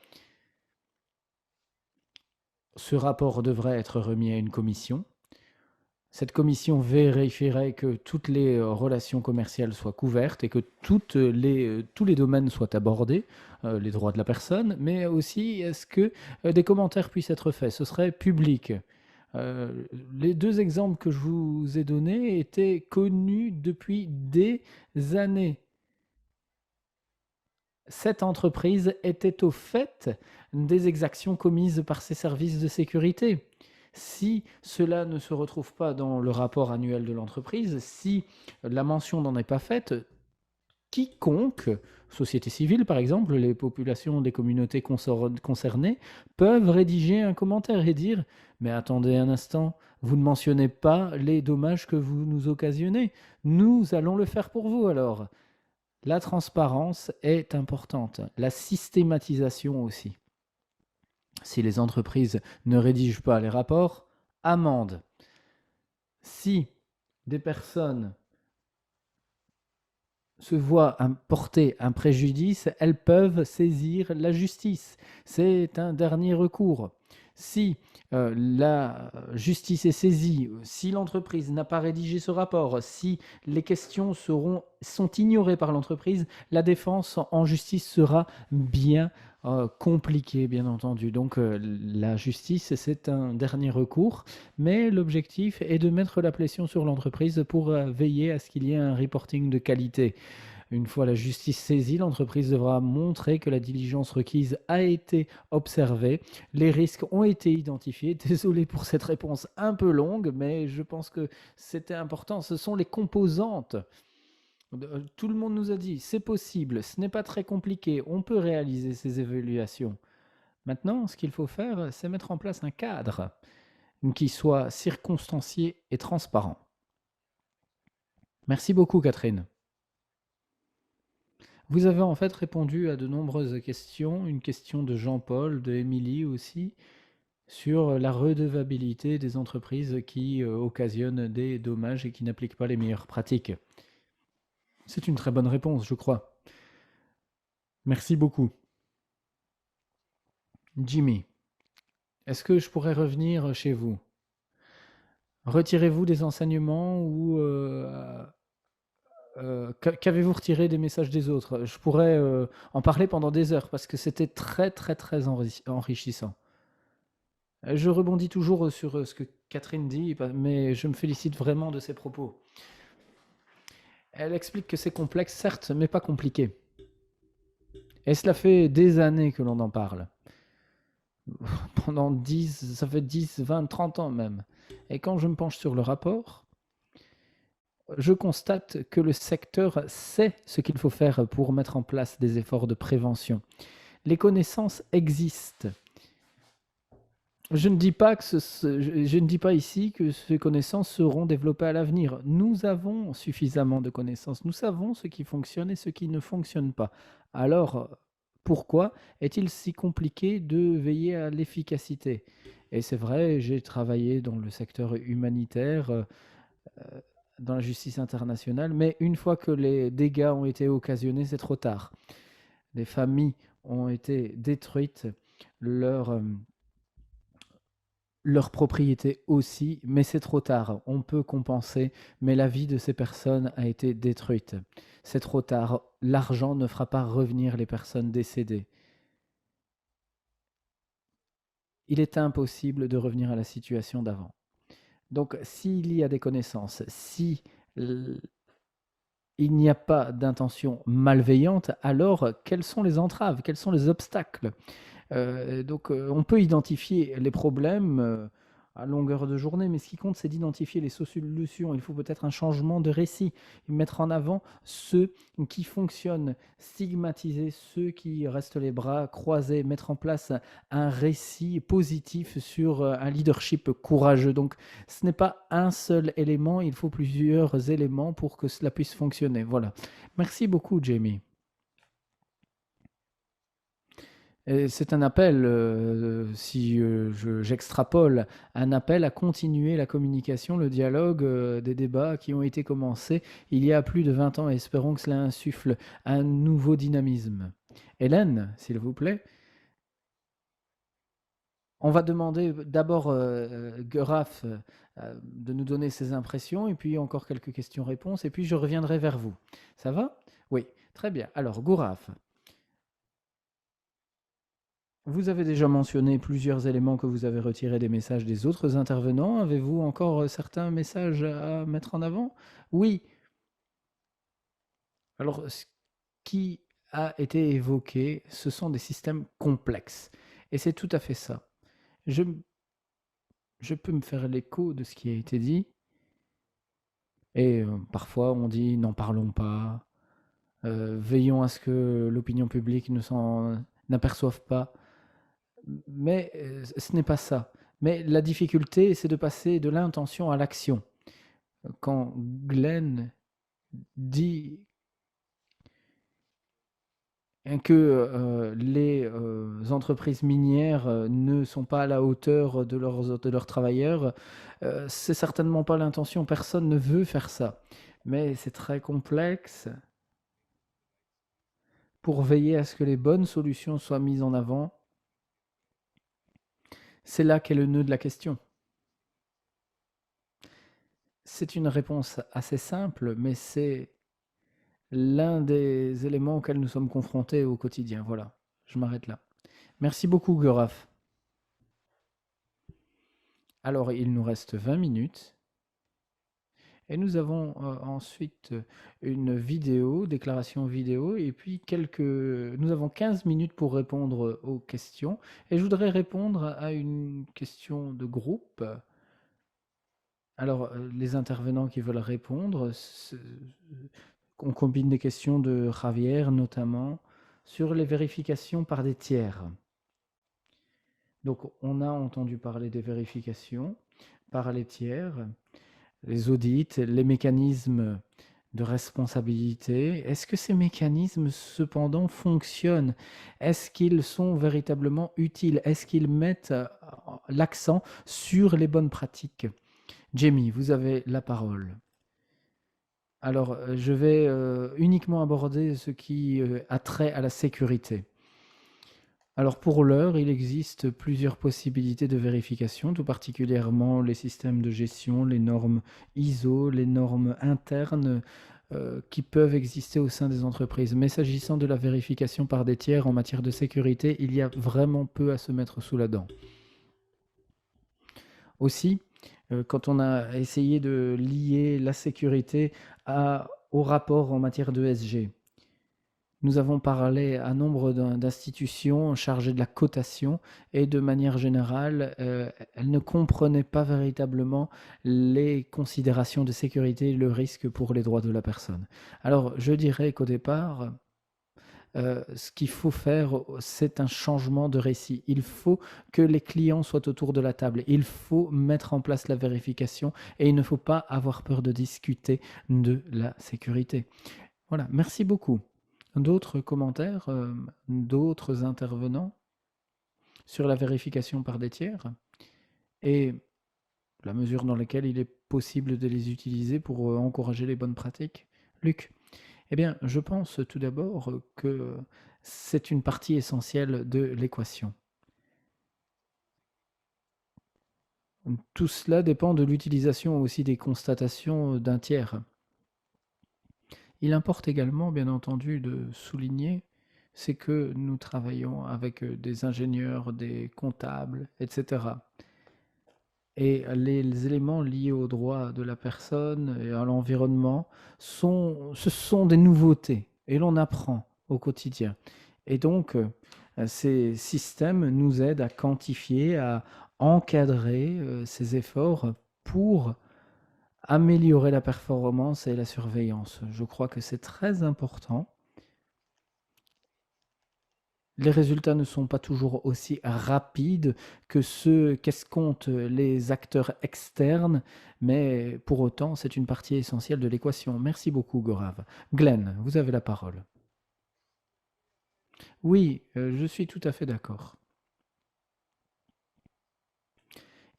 ce rapport devrait être remis à une commission. Cette commission vérifierait que toutes les relations commerciales soient couvertes et que tous les domaines soient abordés, les droits de la personne, mais aussi est-ce que des commentaires puissent être faits. Ce serait public. Les deux exemples que je vous ai donnés étaient connus depuis des années. Cette entreprise était au fait des exactions commises par ses services de sécurité. Si cela ne se retrouve pas dans le rapport annuel de l'entreprise, si la mention n'en est pas faite, quiconque, société civile par exemple, les populations des communautés concernées, peuvent rédiger un commentaire et dire « Mais attendez un instant, vous ne mentionnez pas les dommages que vous nous occasionnez. Nous allons le faire pour vous alors. » La transparence est importante, la systématisation aussi. Si les entreprises ne rédigent pas les rapports, amende. Si des personnes se voient porter un préjudice, elles peuvent saisir la justice. C'est un dernier recours. Si la justice est saisie, si l'entreprise n'a pas rédigé ce rapport, si les questions sont ignorées par l'entreprise, la défense en justice sera bien compliquée, bien entendu. Donc la justice, c'est un dernier recours, mais l'objectif est de mettre la pression sur l'entreprise pour veiller à ce qu'il y ait un reporting de qualité. Une fois la justice saisie, l'entreprise devra montrer que la diligence requise a été observée, les risques ont été identifiés. Désolé pour cette réponse un peu longue, mais je pense que c'était important. Ce sont les composantes. Tout le monde nous a dit, c'est possible, ce n'est pas très compliqué, on peut réaliser ces évaluations. Maintenant, ce qu'il faut faire, c'est mettre en place un cadre qui soit circonstancié et transparent. Merci beaucoup, Catherine. Vous avez en fait répondu à de nombreuses questions, une question de Jean-Paul, de Émilie aussi, sur la redevabilité des entreprises qui occasionnent des dommages et qui n'appliquent pas les meilleures pratiques. C'est une très bonne réponse, je crois. Merci beaucoup. Jimmy, est-ce que je pourrais revenir chez vous? Retirez-vous des enseignements ou qu'avez-vous retiré des messages des autres? Je pourrais en parler pendant des heures parce que c'était très très très enrichissant. Je rebondis toujours sur ce que Catherine dit, mais je me félicite vraiment de ses propos. Elle explique que c'est complexe, certes, mais pas compliqué. Et cela fait des années que l'on en parle. Ça fait 10, 20, 30 ans même. Et quand je me penche sur le rapport, je constate que le secteur sait ce qu'il faut faire pour mettre en place des efforts de prévention. Les connaissances existent. Je ne dis pas ici que ces connaissances seront développées à l'avenir. Nous avons suffisamment de connaissances. Nous savons ce qui fonctionne et ce qui ne fonctionne pas. Alors, pourquoi est-il si compliqué de veiller à l'efficacité? Et c'est vrai, j'ai travaillé dans le secteur humanitaire, dans la justice internationale, mais une fois que les dégâts ont été occasionnés, c'est trop tard. Les familles ont été détruites. leur, leur propriété aussi, mais c'est trop tard. On peut compenser, mais la vie de ces personnes a été détruite. C'est trop tard. L'argent ne fera pas revenir les personnes décédées. Il est impossible de revenir à la situation d'avant. Donc, s'il y a des connaissances, si il n'y a pas d'intention malveillante, alors quelles sont les entraves, quels sont les obstacles? On peut identifier les problèmes à longueur de journée, mais ce qui compte, c'est d'identifier les solutions. Il faut peut-être un changement de récit, mettre en avant ceux qui fonctionnent, stigmatiser ceux qui restent les bras croisés, mettre en place un récit positif sur un leadership courageux. Donc, ce n'est pas un seul élément, il faut plusieurs éléments pour que cela puisse fonctionner. Voilà. Merci beaucoup, Jamie. C'est un appel, si j'extrapole, un appel à continuer la communication, le dialogue, des débats qui ont été commencés il y a plus de 20 ans. Espérons que cela insuffle un nouveau dynamisme. Hélène, s'il vous plaît. On va demander d'abord Guraf de nous donner ses impressions et puis encore quelques questions-réponses et puis je reviendrai vers vous. Ça va? Oui, très bien. Alors, Guraf. Vous avez déjà mentionné plusieurs éléments que vous avez retirés des messages des autres intervenants. Avez-vous encore certains messages à mettre en avant? Oui. Alors, ce qui a été évoqué, ce sont des systèmes complexes. Et c'est tout à fait ça. Je peux me faire l'écho de ce qui a été dit. Et parfois, on dit n'en parlons pas. Veillons à ce que l'opinion publique ne s'en aperçoive pas. Mais ce n'est pas ça. Mais la difficulté, c'est de passer de l'intention à l'action. Quand Glenn dit que les entreprises minières ne sont pas à la hauteur de leurs travailleurs, c'est certainement pas l'intention. Personne ne veut faire ça. Mais c'est très complexe pour veiller à ce que les bonnes solutions soient mises en avant. C'est là qu'est le nœud de la question. C'est une réponse assez simple, mais c'est l'un des éléments auxquels nous sommes confrontés au quotidien. Voilà, je m'arrête là. Merci beaucoup, Guraf. Alors, il nous reste 20 minutes. Et nous avons ensuite une vidéo, déclaration vidéo, et puis nous avons 15 minutes pour répondre aux questions. Et je voudrais répondre à une question de groupe. Alors, les intervenants qui veulent répondre, on combine des questions de Javier, notamment, sur les vérifications par des tiers. Donc, on a entendu parler des vérifications par les tiers, les audits, les mécanismes de responsabilité. Est-ce que ces mécanismes, cependant, fonctionnent? Est-ce qu'ils sont véritablement utiles? Est-ce qu'ils mettent l'accent sur les bonnes pratiques? Jamie, vous avez la parole. Alors, je vais uniquement aborder ce qui a trait à la sécurité. Alors, pour l'heure, il existe plusieurs possibilités de vérification, tout particulièrement les systèmes de gestion, les normes ISO, les normes internes qui peuvent exister au sein des entreprises. Mais s'agissant de la vérification par des tiers en matière de sécurité, il y a vraiment peu à se mettre sous la dent. Aussi, quand on a essayé de lier la sécurité au rapport en matière d'ESG. Nous avons parlé à nombre d'institutions chargées de la cotation et de manière générale, elles ne comprenaient pas véritablement les considérations de sécurité et le risque pour les droits de la personne. Alors, je dirais qu'au départ, ce qu'il faut faire, c'est un changement de récit. Il faut que les clients soient autour de la table. Il faut mettre en place la vérification et il ne faut pas avoir peur de discuter de la sécurité. Voilà, merci beaucoup. D'autres commentaires, d'autres intervenants sur la vérification par des tiers et la mesure dans laquelle il est possible de les utiliser pour encourager les bonnes pratiques? Luc? Eh bien, je pense tout d'abord que c'est une partie essentielle de l'équation. Tout cela dépend de l'utilisation aussi des constatations d'un tiers. Il importe également, bien entendu, de souligner, c'est que nous travaillons avec des ingénieurs, des comptables, etc. Et les éléments liés aux droits de la personne et à l'environnement ce sont des nouveautés et l'on apprend au quotidien. Et donc, ces systèmes nous aident à quantifier, à encadrer ces efforts pour améliorer la performance et la surveillance. Je crois que c'est très important. Les résultats ne sont pas toujours aussi rapides que ceux qu'escomptent les acteurs externes, mais pour autant, c'est une partie essentielle de l'équation. Merci beaucoup, Gaurav. Glenn, vous avez la parole. Oui, je suis tout à fait d'accord.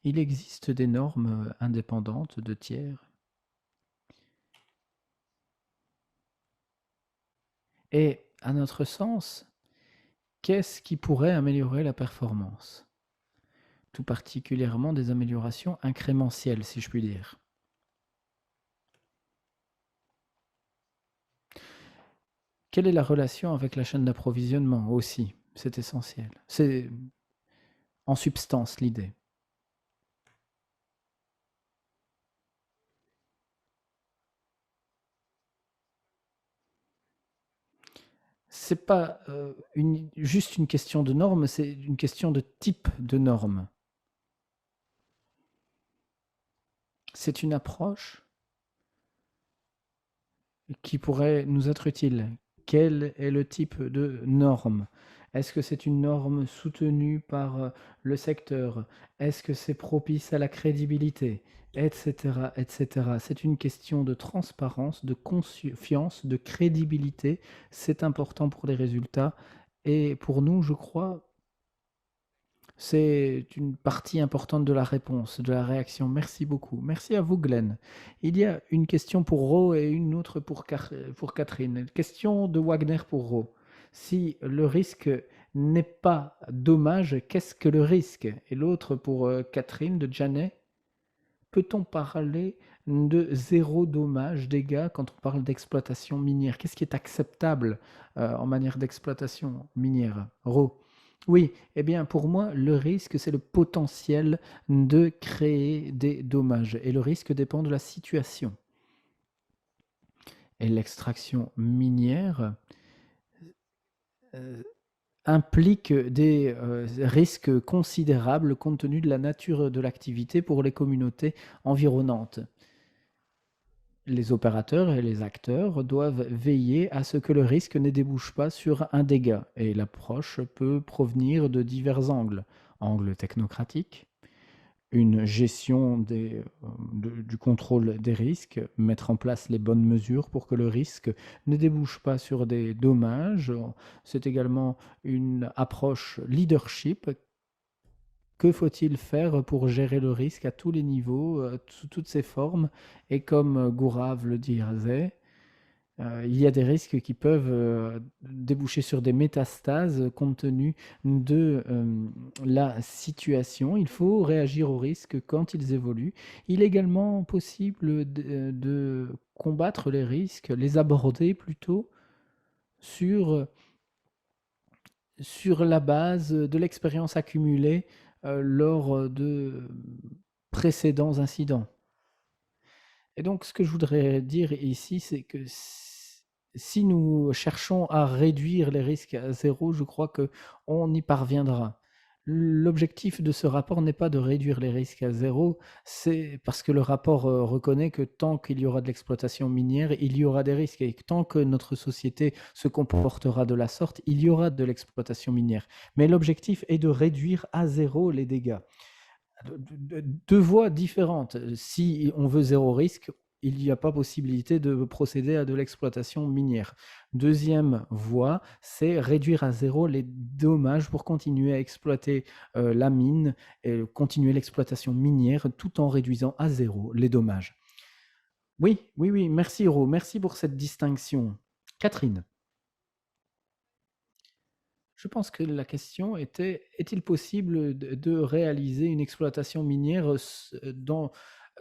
Il existe des normes indépendantes de tiers. Et à notre sens, qu'est-ce qui pourrait améliorer la performance? Tout particulièrement des améliorations incrémentielles, si je puis dire. Quelle est la relation avec la chaîne d'approvisionnement aussi? C'est essentiel. C'est en substance l'idée. C'est pas juste une question de normes, c'est une question de type de normes. C'est une approche qui pourrait nous être utile. Quel est le type de norme? Est-ce que c'est une norme soutenue par le secteur? Est-ce que c'est propice à la crédibilité? Etc. etc. C'est une question de transparence, de confiance, de crédibilité. C'est important pour les résultats. Et pour nous, je crois, c'est une partie importante de la réponse, de la réaction. Merci beaucoup. Merci à vous, Glenn. Il y a une question pour Ro et une autre pour Catherine. Question de Wagner pour Ro. Si le risque n'est pas dommage, qu'est-ce que le risque? Et l'autre pour Catherine de Janet. Peut-on parler de zéro dommage, dégâts quand on parle d'exploitation minière? Qu'est-ce qui est acceptable en manière d'exploitation minière? Ro. Oui, eh bien pour moi, le risque, c'est le potentiel de créer des dommages. Et le risque dépend de la situation. Et l'extraction minière implique des risques considérables compte tenu de la nature de l'activité pour les communautés environnantes. Les opérateurs et les acteurs doivent veiller à ce que le risque ne débouche pas sur un dégât. Et l'approche peut provenir de divers angles. Angle technocratique, une gestion du contrôle des risques, mettre en place les bonnes mesures pour que le risque ne débouche pas sur des dommages. C'est également une approche leadership. Que faut-il faire pour gérer le risque à tous les niveaux, sous toutes ses formes? Et comme Gourav le disait, il y a des risques qui peuvent déboucher sur des métastases compte tenu de la situation. Il faut réagir aux risques quand ils évoluent. Il est également possible de combattre les risques, les aborder plutôt sur, sur la base de l'expérience accumulée lors de précédents incidents. Et donc, ce que je voudrais dire ici, c'est que si nous cherchons à réduire les risques à zéro, je crois qu'on y parviendra. L'objectif de ce rapport n'est pas de réduire les risques à zéro, c'est parce que le rapport reconnaît que tant qu'il y aura de l'exploitation minière, il y aura des risques, et que tant que notre société se comportera de la sorte, il y aura de l'exploitation minière. Mais l'objectif est de réduire à zéro les dégâts. Deux voies différentes. Si on veut zéro risque, il n'y a pas possibilité de procéder à de l'exploitation minière. Deuxième voie, c'est réduire à zéro les dommages pour continuer à exploiter la mine et continuer l'exploitation minière tout en réduisant à zéro les dommages. Oui, oui, oui, merci Ro, merci pour cette distinction. Catherine. Je pense que la question était: est-il possible de réaliser une exploitation minière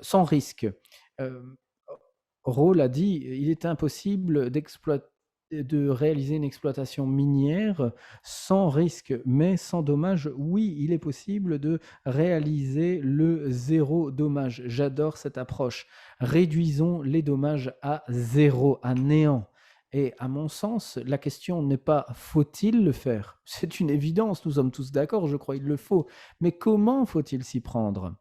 sans risque? Hem, Rawls a dit: «Il est impossible de réaliser une exploitation minière sans risque, mais sans dommage, oui, il est possible de réaliser le zéro dommage». J'adore cette approche. Réduisons les dommages à zéro, à néant. Et à mon sens, la question n'est pas faut-il le faire? C'est une évidence, nous sommes tous d'accord, je crois, il le faut. Mais comment faut-il s'y prendre?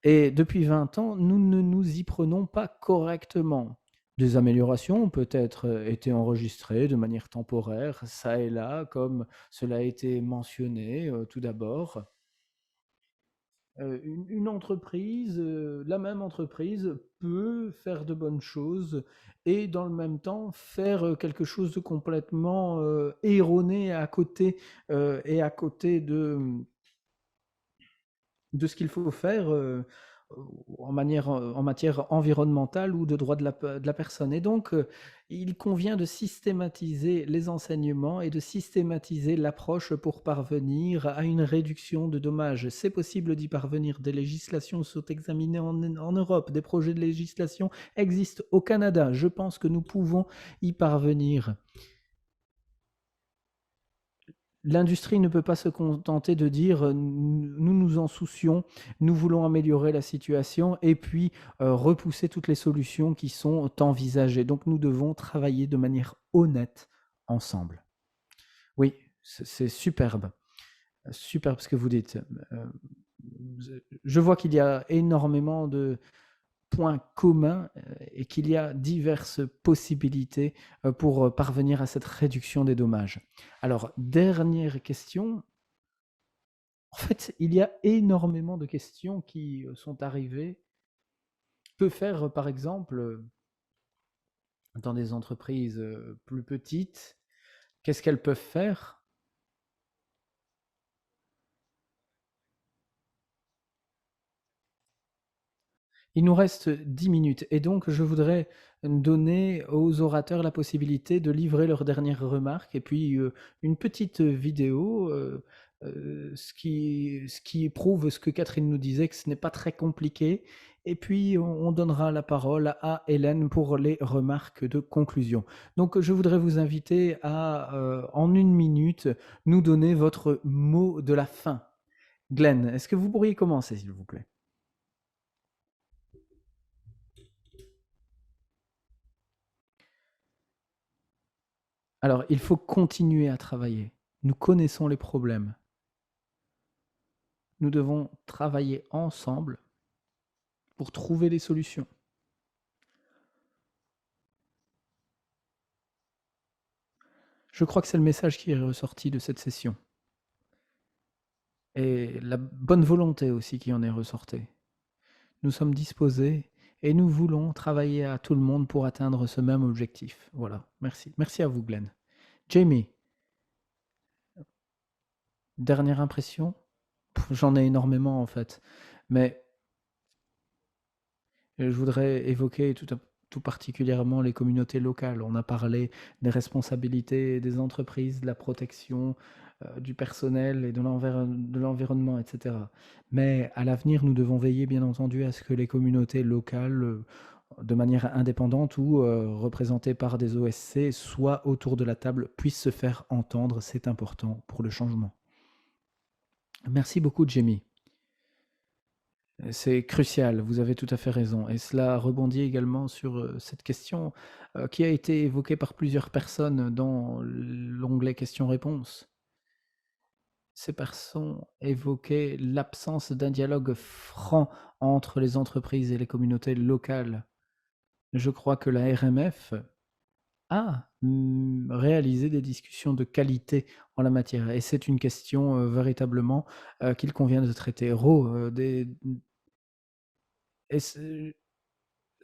Et depuis 20 ans, nous ne nous y prenons pas correctement. Des améliorations ont peut-être été enregistrées de manière temporaire, ça et là, comme cela a été mentionné tout d'abord. Une entreprise, la même entreprise peut faire de bonnes choses et dans le même temps faire quelque chose de complètement erroné à côté et à côté de ce qu'il faut faire en matière environnementale ou de droit de la personne. Et donc, il convient de systématiser les enseignements et de systématiser l'approche pour parvenir à une réduction de dommages. C'est possible d'y parvenir. Des législations sont examinées en Europe, des projets de législation existent au Canada. Je pense que nous pouvons y parvenir. L'industrie ne peut pas se contenter de dire nous nous en soucions, nous voulons améliorer la situation et puis repousser toutes les solutions qui sont envisagées. Donc nous devons travailler de manière honnête ensemble. Oui, c'est superbe. Superbe ce que vous dites. Je vois qu'il y a énormément de points communs et qu'il y a diverses possibilités pour parvenir à cette réduction des dommages. Alors, dernière question. En fait, il y a énormément de questions qui sont arrivées. Que faire, par exemple, dans des entreprises plus petites? Qu'est-ce qu'elles peuvent faire? Il nous reste 10 minutes et donc je voudrais donner aux orateurs la possibilité de livrer leurs dernières remarques et puis une petite vidéo, ce qui prouve ce que Catherine nous disait, que ce n'est pas très compliqué. Et puis on donnera la parole à Hélène pour les remarques de conclusion. Donc je voudrais vous inviter à, en 1 minute, nous donner votre mot de la fin. Glenn, est-ce que vous pourriez commencer, s'il vous plaît? Alors, il faut continuer à travailler. Nous connaissons les problèmes. Nous devons travailler ensemble pour trouver des solutions. Je crois que c'est le message qui est ressorti de cette session. Et la bonne volonté aussi qui en est ressortie. Nous sommes disposés et nous voulons travailler à tout le monde pour atteindre ce même objectif. Voilà, merci. Merci à vous, Glenn. Jamie, dernière impression? J'en ai énormément en fait, mais je voudrais évoquer tout particulièrement les communautés locales. On a parlé des responsabilités des entreprises, de la protection du personnel et de l'environnement, etc. Mais à l'avenir, nous devons veiller, bien entendu, à ce que les communautés locales, de manière indépendante ou représentées par des OSC, soient autour de la table, puissent se faire entendre. C'est important pour le changement. Merci beaucoup, Jamie. C'est crucial, vous avez tout à fait raison. Et cela rebondit également sur cette question qui a été évoquée par plusieurs personnes dans l'onglet questions-réponses. Ces personnes évoquaient l'absence d'un dialogue franc entre les entreprises et les communautés locales. Je crois que la RMF a réalisé des discussions de qualité en la matière. Et c'est une question véritablement qu'il convient de traiter.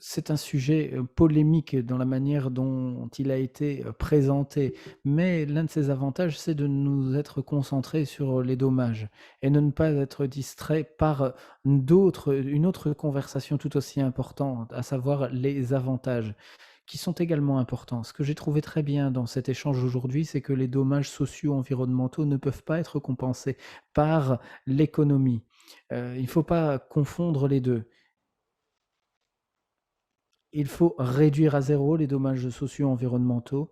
C'est un sujet polémique dans la manière dont il a été présenté, mais l'un de ses avantages, c'est de nous être concentrés sur les dommages et de ne pas être distrait par une autre conversation tout aussi importante, à savoir les avantages, qui sont également importants. Ce que j'ai trouvé très bien dans cet échange aujourd'hui, c'est que les dommages socio-environnementaux ne peuvent pas être compensés par l'économie. Il ne faut pas confondre les 2. Il faut réduire à zéro les dommages socio-environnementaux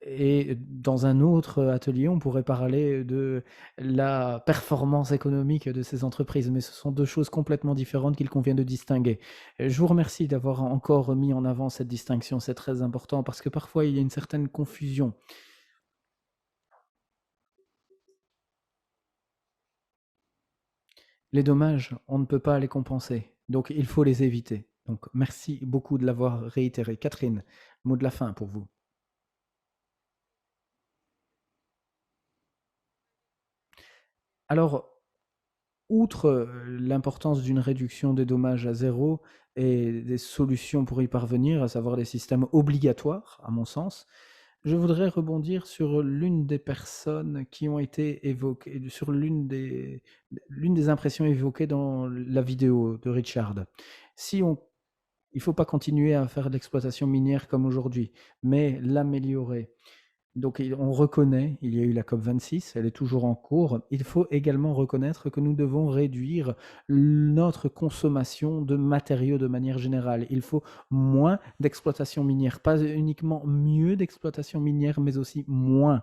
et dans un autre atelier, on pourrait parler de la performance économique de ces entreprises, mais ce sont 2 choses complètement différentes qu'il convient de distinguer. Je vous remercie d'avoir encore mis en avant cette distinction, c'est très important parce que parfois il y a une certaine confusion. Les dommages, on ne peut pas les compenser, donc il faut les éviter. Donc merci beaucoup de l'avoir réitéré. Catherine, mot de la fin pour vous. Alors, outre l'importance d'une réduction des dommages à zéro et des solutions pour y parvenir, à savoir des systèmes obligatoires, à mon sens, je voudrais rebondir sur l'une des personnes qui ont été évoquées, sur l'une des impressions évoquées dans la vidéo de Richard. Si on, il ne faut pas continuer à faire de l'exploitation minière comme aujourd'hui, mais l'améliorer. Donc on reconnaît, il y a eu la COP26, elle est toujours en cours. Il faut également reconnaître que nous devons réduire notre consommation de matériaux de manière générale. Il faut moins d'exploitation minière, pas uniquement mieux d'exploitation minière, mais aussi moins.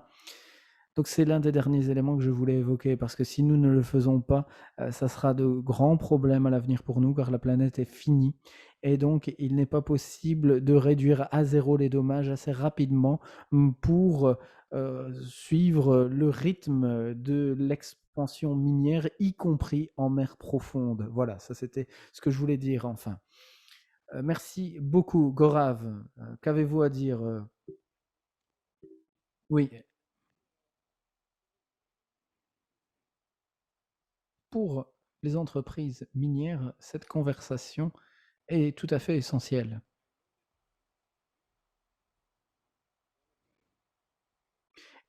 Donc c'est l'un des derniers éléments que je voulais évoquer, parce que si nous ne le faisons pas, ça sera de grands problèmes à l'avenir pour nous, car la planète est finie. Et donc, il n'est pas possible de réduire à zéro les dommages assez rapidement pour suivre le rythme de l'expansion minière, y compris en mer profonde. Voilà, ça c'était ce que je voulais dire enfin. Merci beaucoup, Gorav. Qu'avez-vous à dire Oui, pour les entreprises minières, cette conversation est tout à fait essentielle.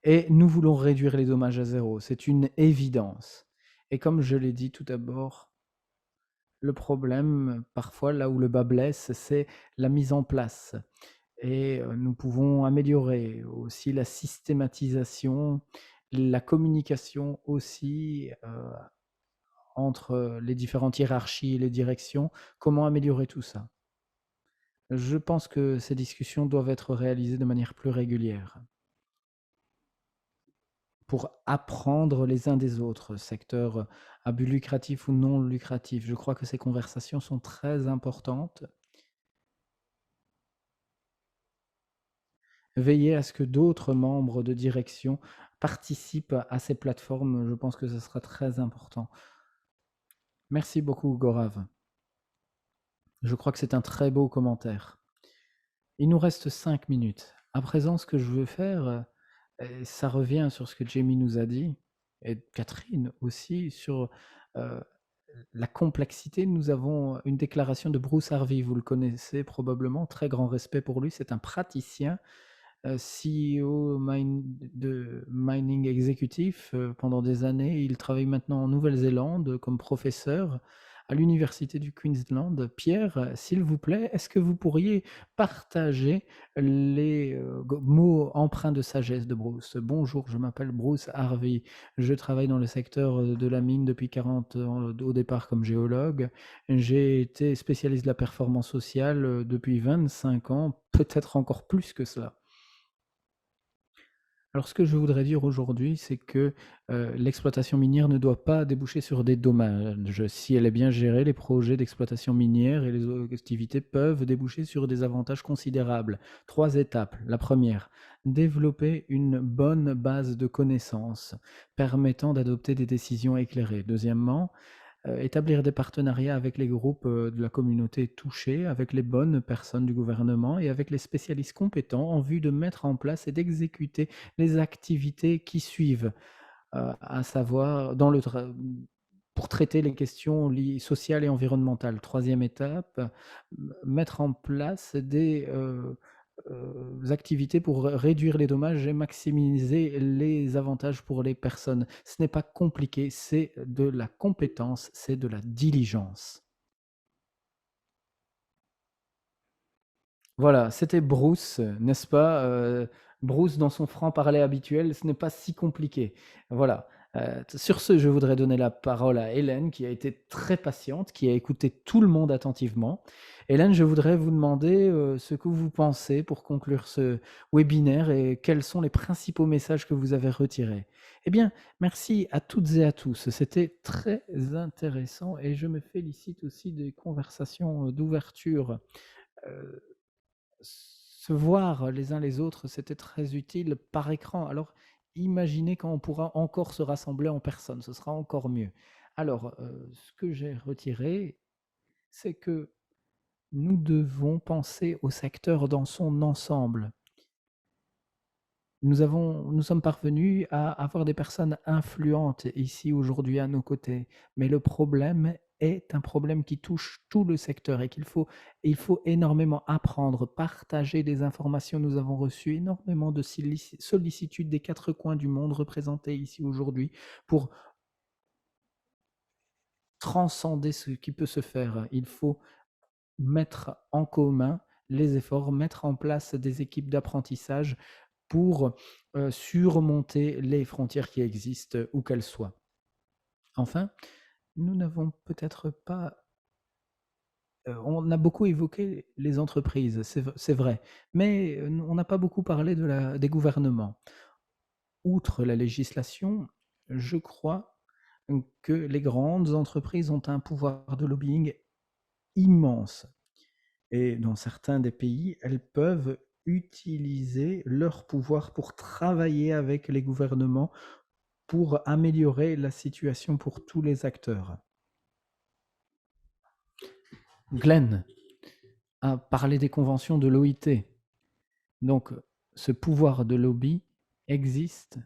Et nous voulons réduire les dommages à zéro, c'est une évidence. Et comme je l'ai dit tout d'abord, le problème, parfois, là où le bas blesse, c'est la mise en place. Et nous pouvons améliorer aussi la systématisation, la communication aussi entre les différentes hiérarchies et les directions. Comment améliorer tout ça? Je pense que ces discussions doivent être réalisées de manière plus régulière pour apprendre les uns des autres, secteurs à but lucratif ou non lucratif. Je crois que ces conversations sont très importantes. Veiller à ce que d'autres membres de direction participent à ces plateformes, je pense que ce sera très important. Merci beaucoup, Gorav. Je crois que c'est un très beau commentaire. Il nous reste 5 minutes. À présent, ce que je veux faire, ça revient sur ce que Jamie nous a dit, et Catherine aussi, sur la complexité. Nous avons une déclaration de Bruce Harvey, vous le connaissez probablement, très grand respect pour lui, c'est un praticien, CEO de Mining Executive pendant des années. Il travaille maintenant en Nouvelle-Zélande comme professeur à l'université du Queensland. Pierre, s'il vous plaît, est-ce que vous pourriez partager les mots empreints de sagesse de Bruce? Bonjour, je m'appelle Bruce Harvey. Je travaille dans le secteur de la mine depuis 40 ans au départ comme géologue. J'ai été spécialiste de la performance sociale depuis 25 ans, peut-être encore plus que cela. Alors, ce que je voudrais dire aujourd'hui, c'est que l'exploitation minière ne doit pas déboucher sur des dommages. Si elle est bien gérée, les projets d'exploitation minière et les activités peuvent déboucher sur des avantages considérables. 3 étapes. La première, développer une bonne base de connaissances permettant d'adopter des décisions éclairées. Deuxièmement, établir des partenariats avec les groupes de la communauté touchée, avec les bonnes personnes du gouvernement et avec les spécialistes compétents en vue de mettre en place et d'exécuter les activités qui suivent, à savoir pour traiter les questions sociales et environnementales. Troisième étape, mettre en place des activités pour réduire les dommages et maximiser les avantages pour les personnes. Ce n'est pas compliqué, c'est de la compétence, c'est de la diligence. Voilà, c'était Bruce, n'est-ce pas? Bruce dans son franc-parler habituel, ce n'est pas si compliqué. Voilà, sur ce, je voudrais donner la parole à Hélène qui a été très patiente, qui a écouté tout le monde attentivement. Hélène, je voudrais vous demander, ce que vous pensez pour conclure ce webinaire et quels sont les principaux messages que vous avez retirés? Eh bien, merci à toutes et à tous, c'était très intéressant et je me félicite aussi des conversations, d'ouverture. Heu Se voir les uns les autres, c'était très utile par écran. Alors, imaginez quand on pourra encore se rassembler en personne, ce sera encore mieux. Alors, ce que j'ai retiré, c'est que nous devons penser au secteur dans son ensemble. Nous sommes parvenus à avoir des personnes influentes ici aujourd'hui à nos côtés, mais le problème est un problème qui touche tout le secteur et il faut énormément apprendre, partager des informations. Nous avons reçu énormément de sollicitudes des 4 coins du monde représentés ici aujourd'hui pour transcender ce qui peut se faire. Il faut mettre en commun les efforts, mettre en place des équipes d'apprentissage pour surmonter les frontières qui existent, où qu'elles soient. Enfin, nous n'avons peut-être pas... on a beaucoup évoqué les entreprises, c'est vrai, mais on n'a pas beaucoup parlé des gouvernements. Outre la législation, je crois que les grandes entreprises ont un pouvoir de lobbying immense. Et dans certains des pays, elles peuvent utiliser leur pouvoir pour travailler avec les gouvernements pour améliorer la situation pour tous les acteurs. Glenn a parlé des conventions de l'OIT. Donc, ce pouvoir de lobby existe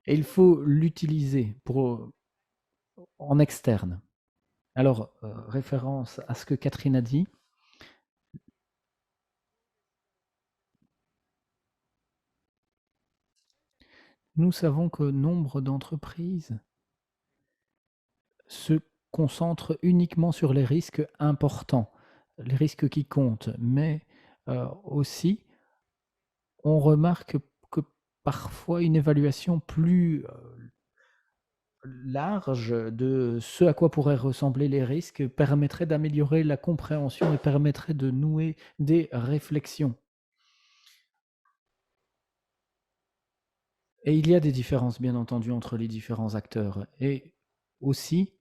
et il faut l'utiliser en externe. Alors, référence à ce que Catherine a dit, nous savons que nombre d'entreprises se concentrent uniquement sur les risques importants, les risques qui comptent, mais aussi on remarque que parfois une évaluation plus large de ce à quoi pourraient ressembler les risques permettrait d'améliorer la compréhension et permettrait de nouer des réflexions. Et il y a des différences, bien entendu, entre les différents acteurs. Et aussi,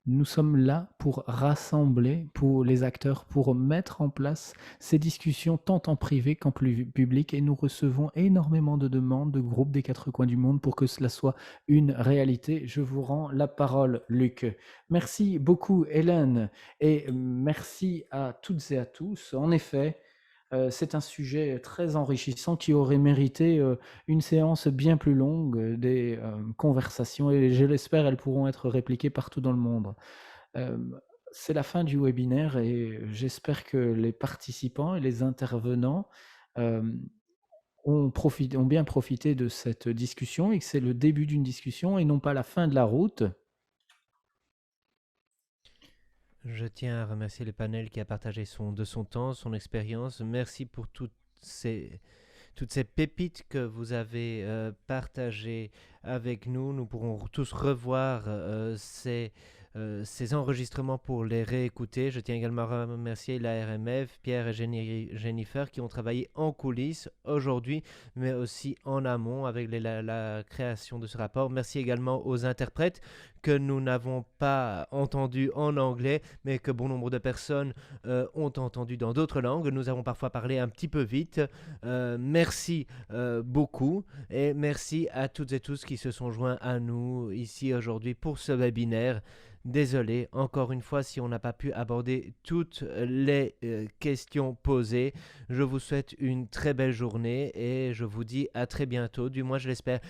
nous sommes là pour rassembler pour les acteurs, pour mettre en place ces discussions tant en privé qu'en public. Et nous recevons énormément de demandes de groupes des 4 coins du monde pour que cela soit une réalité. Je vous rends la parole, Luc. Merci beaucoup, Hélène, et merci à toutes et à tous. En effet, c'est un sujet très enrichissant qui aurait mérité une séance bien plus longue, des conversations, et je l'espère, elles pourront être répliquées partout dans le monde. C'est la fin du webinaire et j'espère que les participants et les intervenants ont bien profité de cette discussion et que c'est le début d'une discussion et non pas la fin de la route. Je tiens à remercier le panel qui a partagé de son temps, son expérience. Merci pour toutes ces pépites que vous avez partagées avec nous. Nous pourrons tous revoir ces enregistrements pour les réécouter. Je tiens également à remercier la RMF, Pierre et Jennifer qui ont travaillé en coulisses aujourd'hui, mais aussi en amont avec la création de ce rapport. Merci également aux interprètes que nous n'avons pas entendus en anglais, mais que bon nombre de personnes ont entendu dans d'autres langues. Nous avons parfois parlé un petit peu vite. Merci beaucoup et merci à toutes et tous qui se sont joints à nous ici aujourd'hui pour ce webinaire. Désolé encore une fois si on n'a pas pu aborder toutes les questions posées. Je vous souhaite une très belle journée et je vous dis à très bientôt, du moins je l'espère.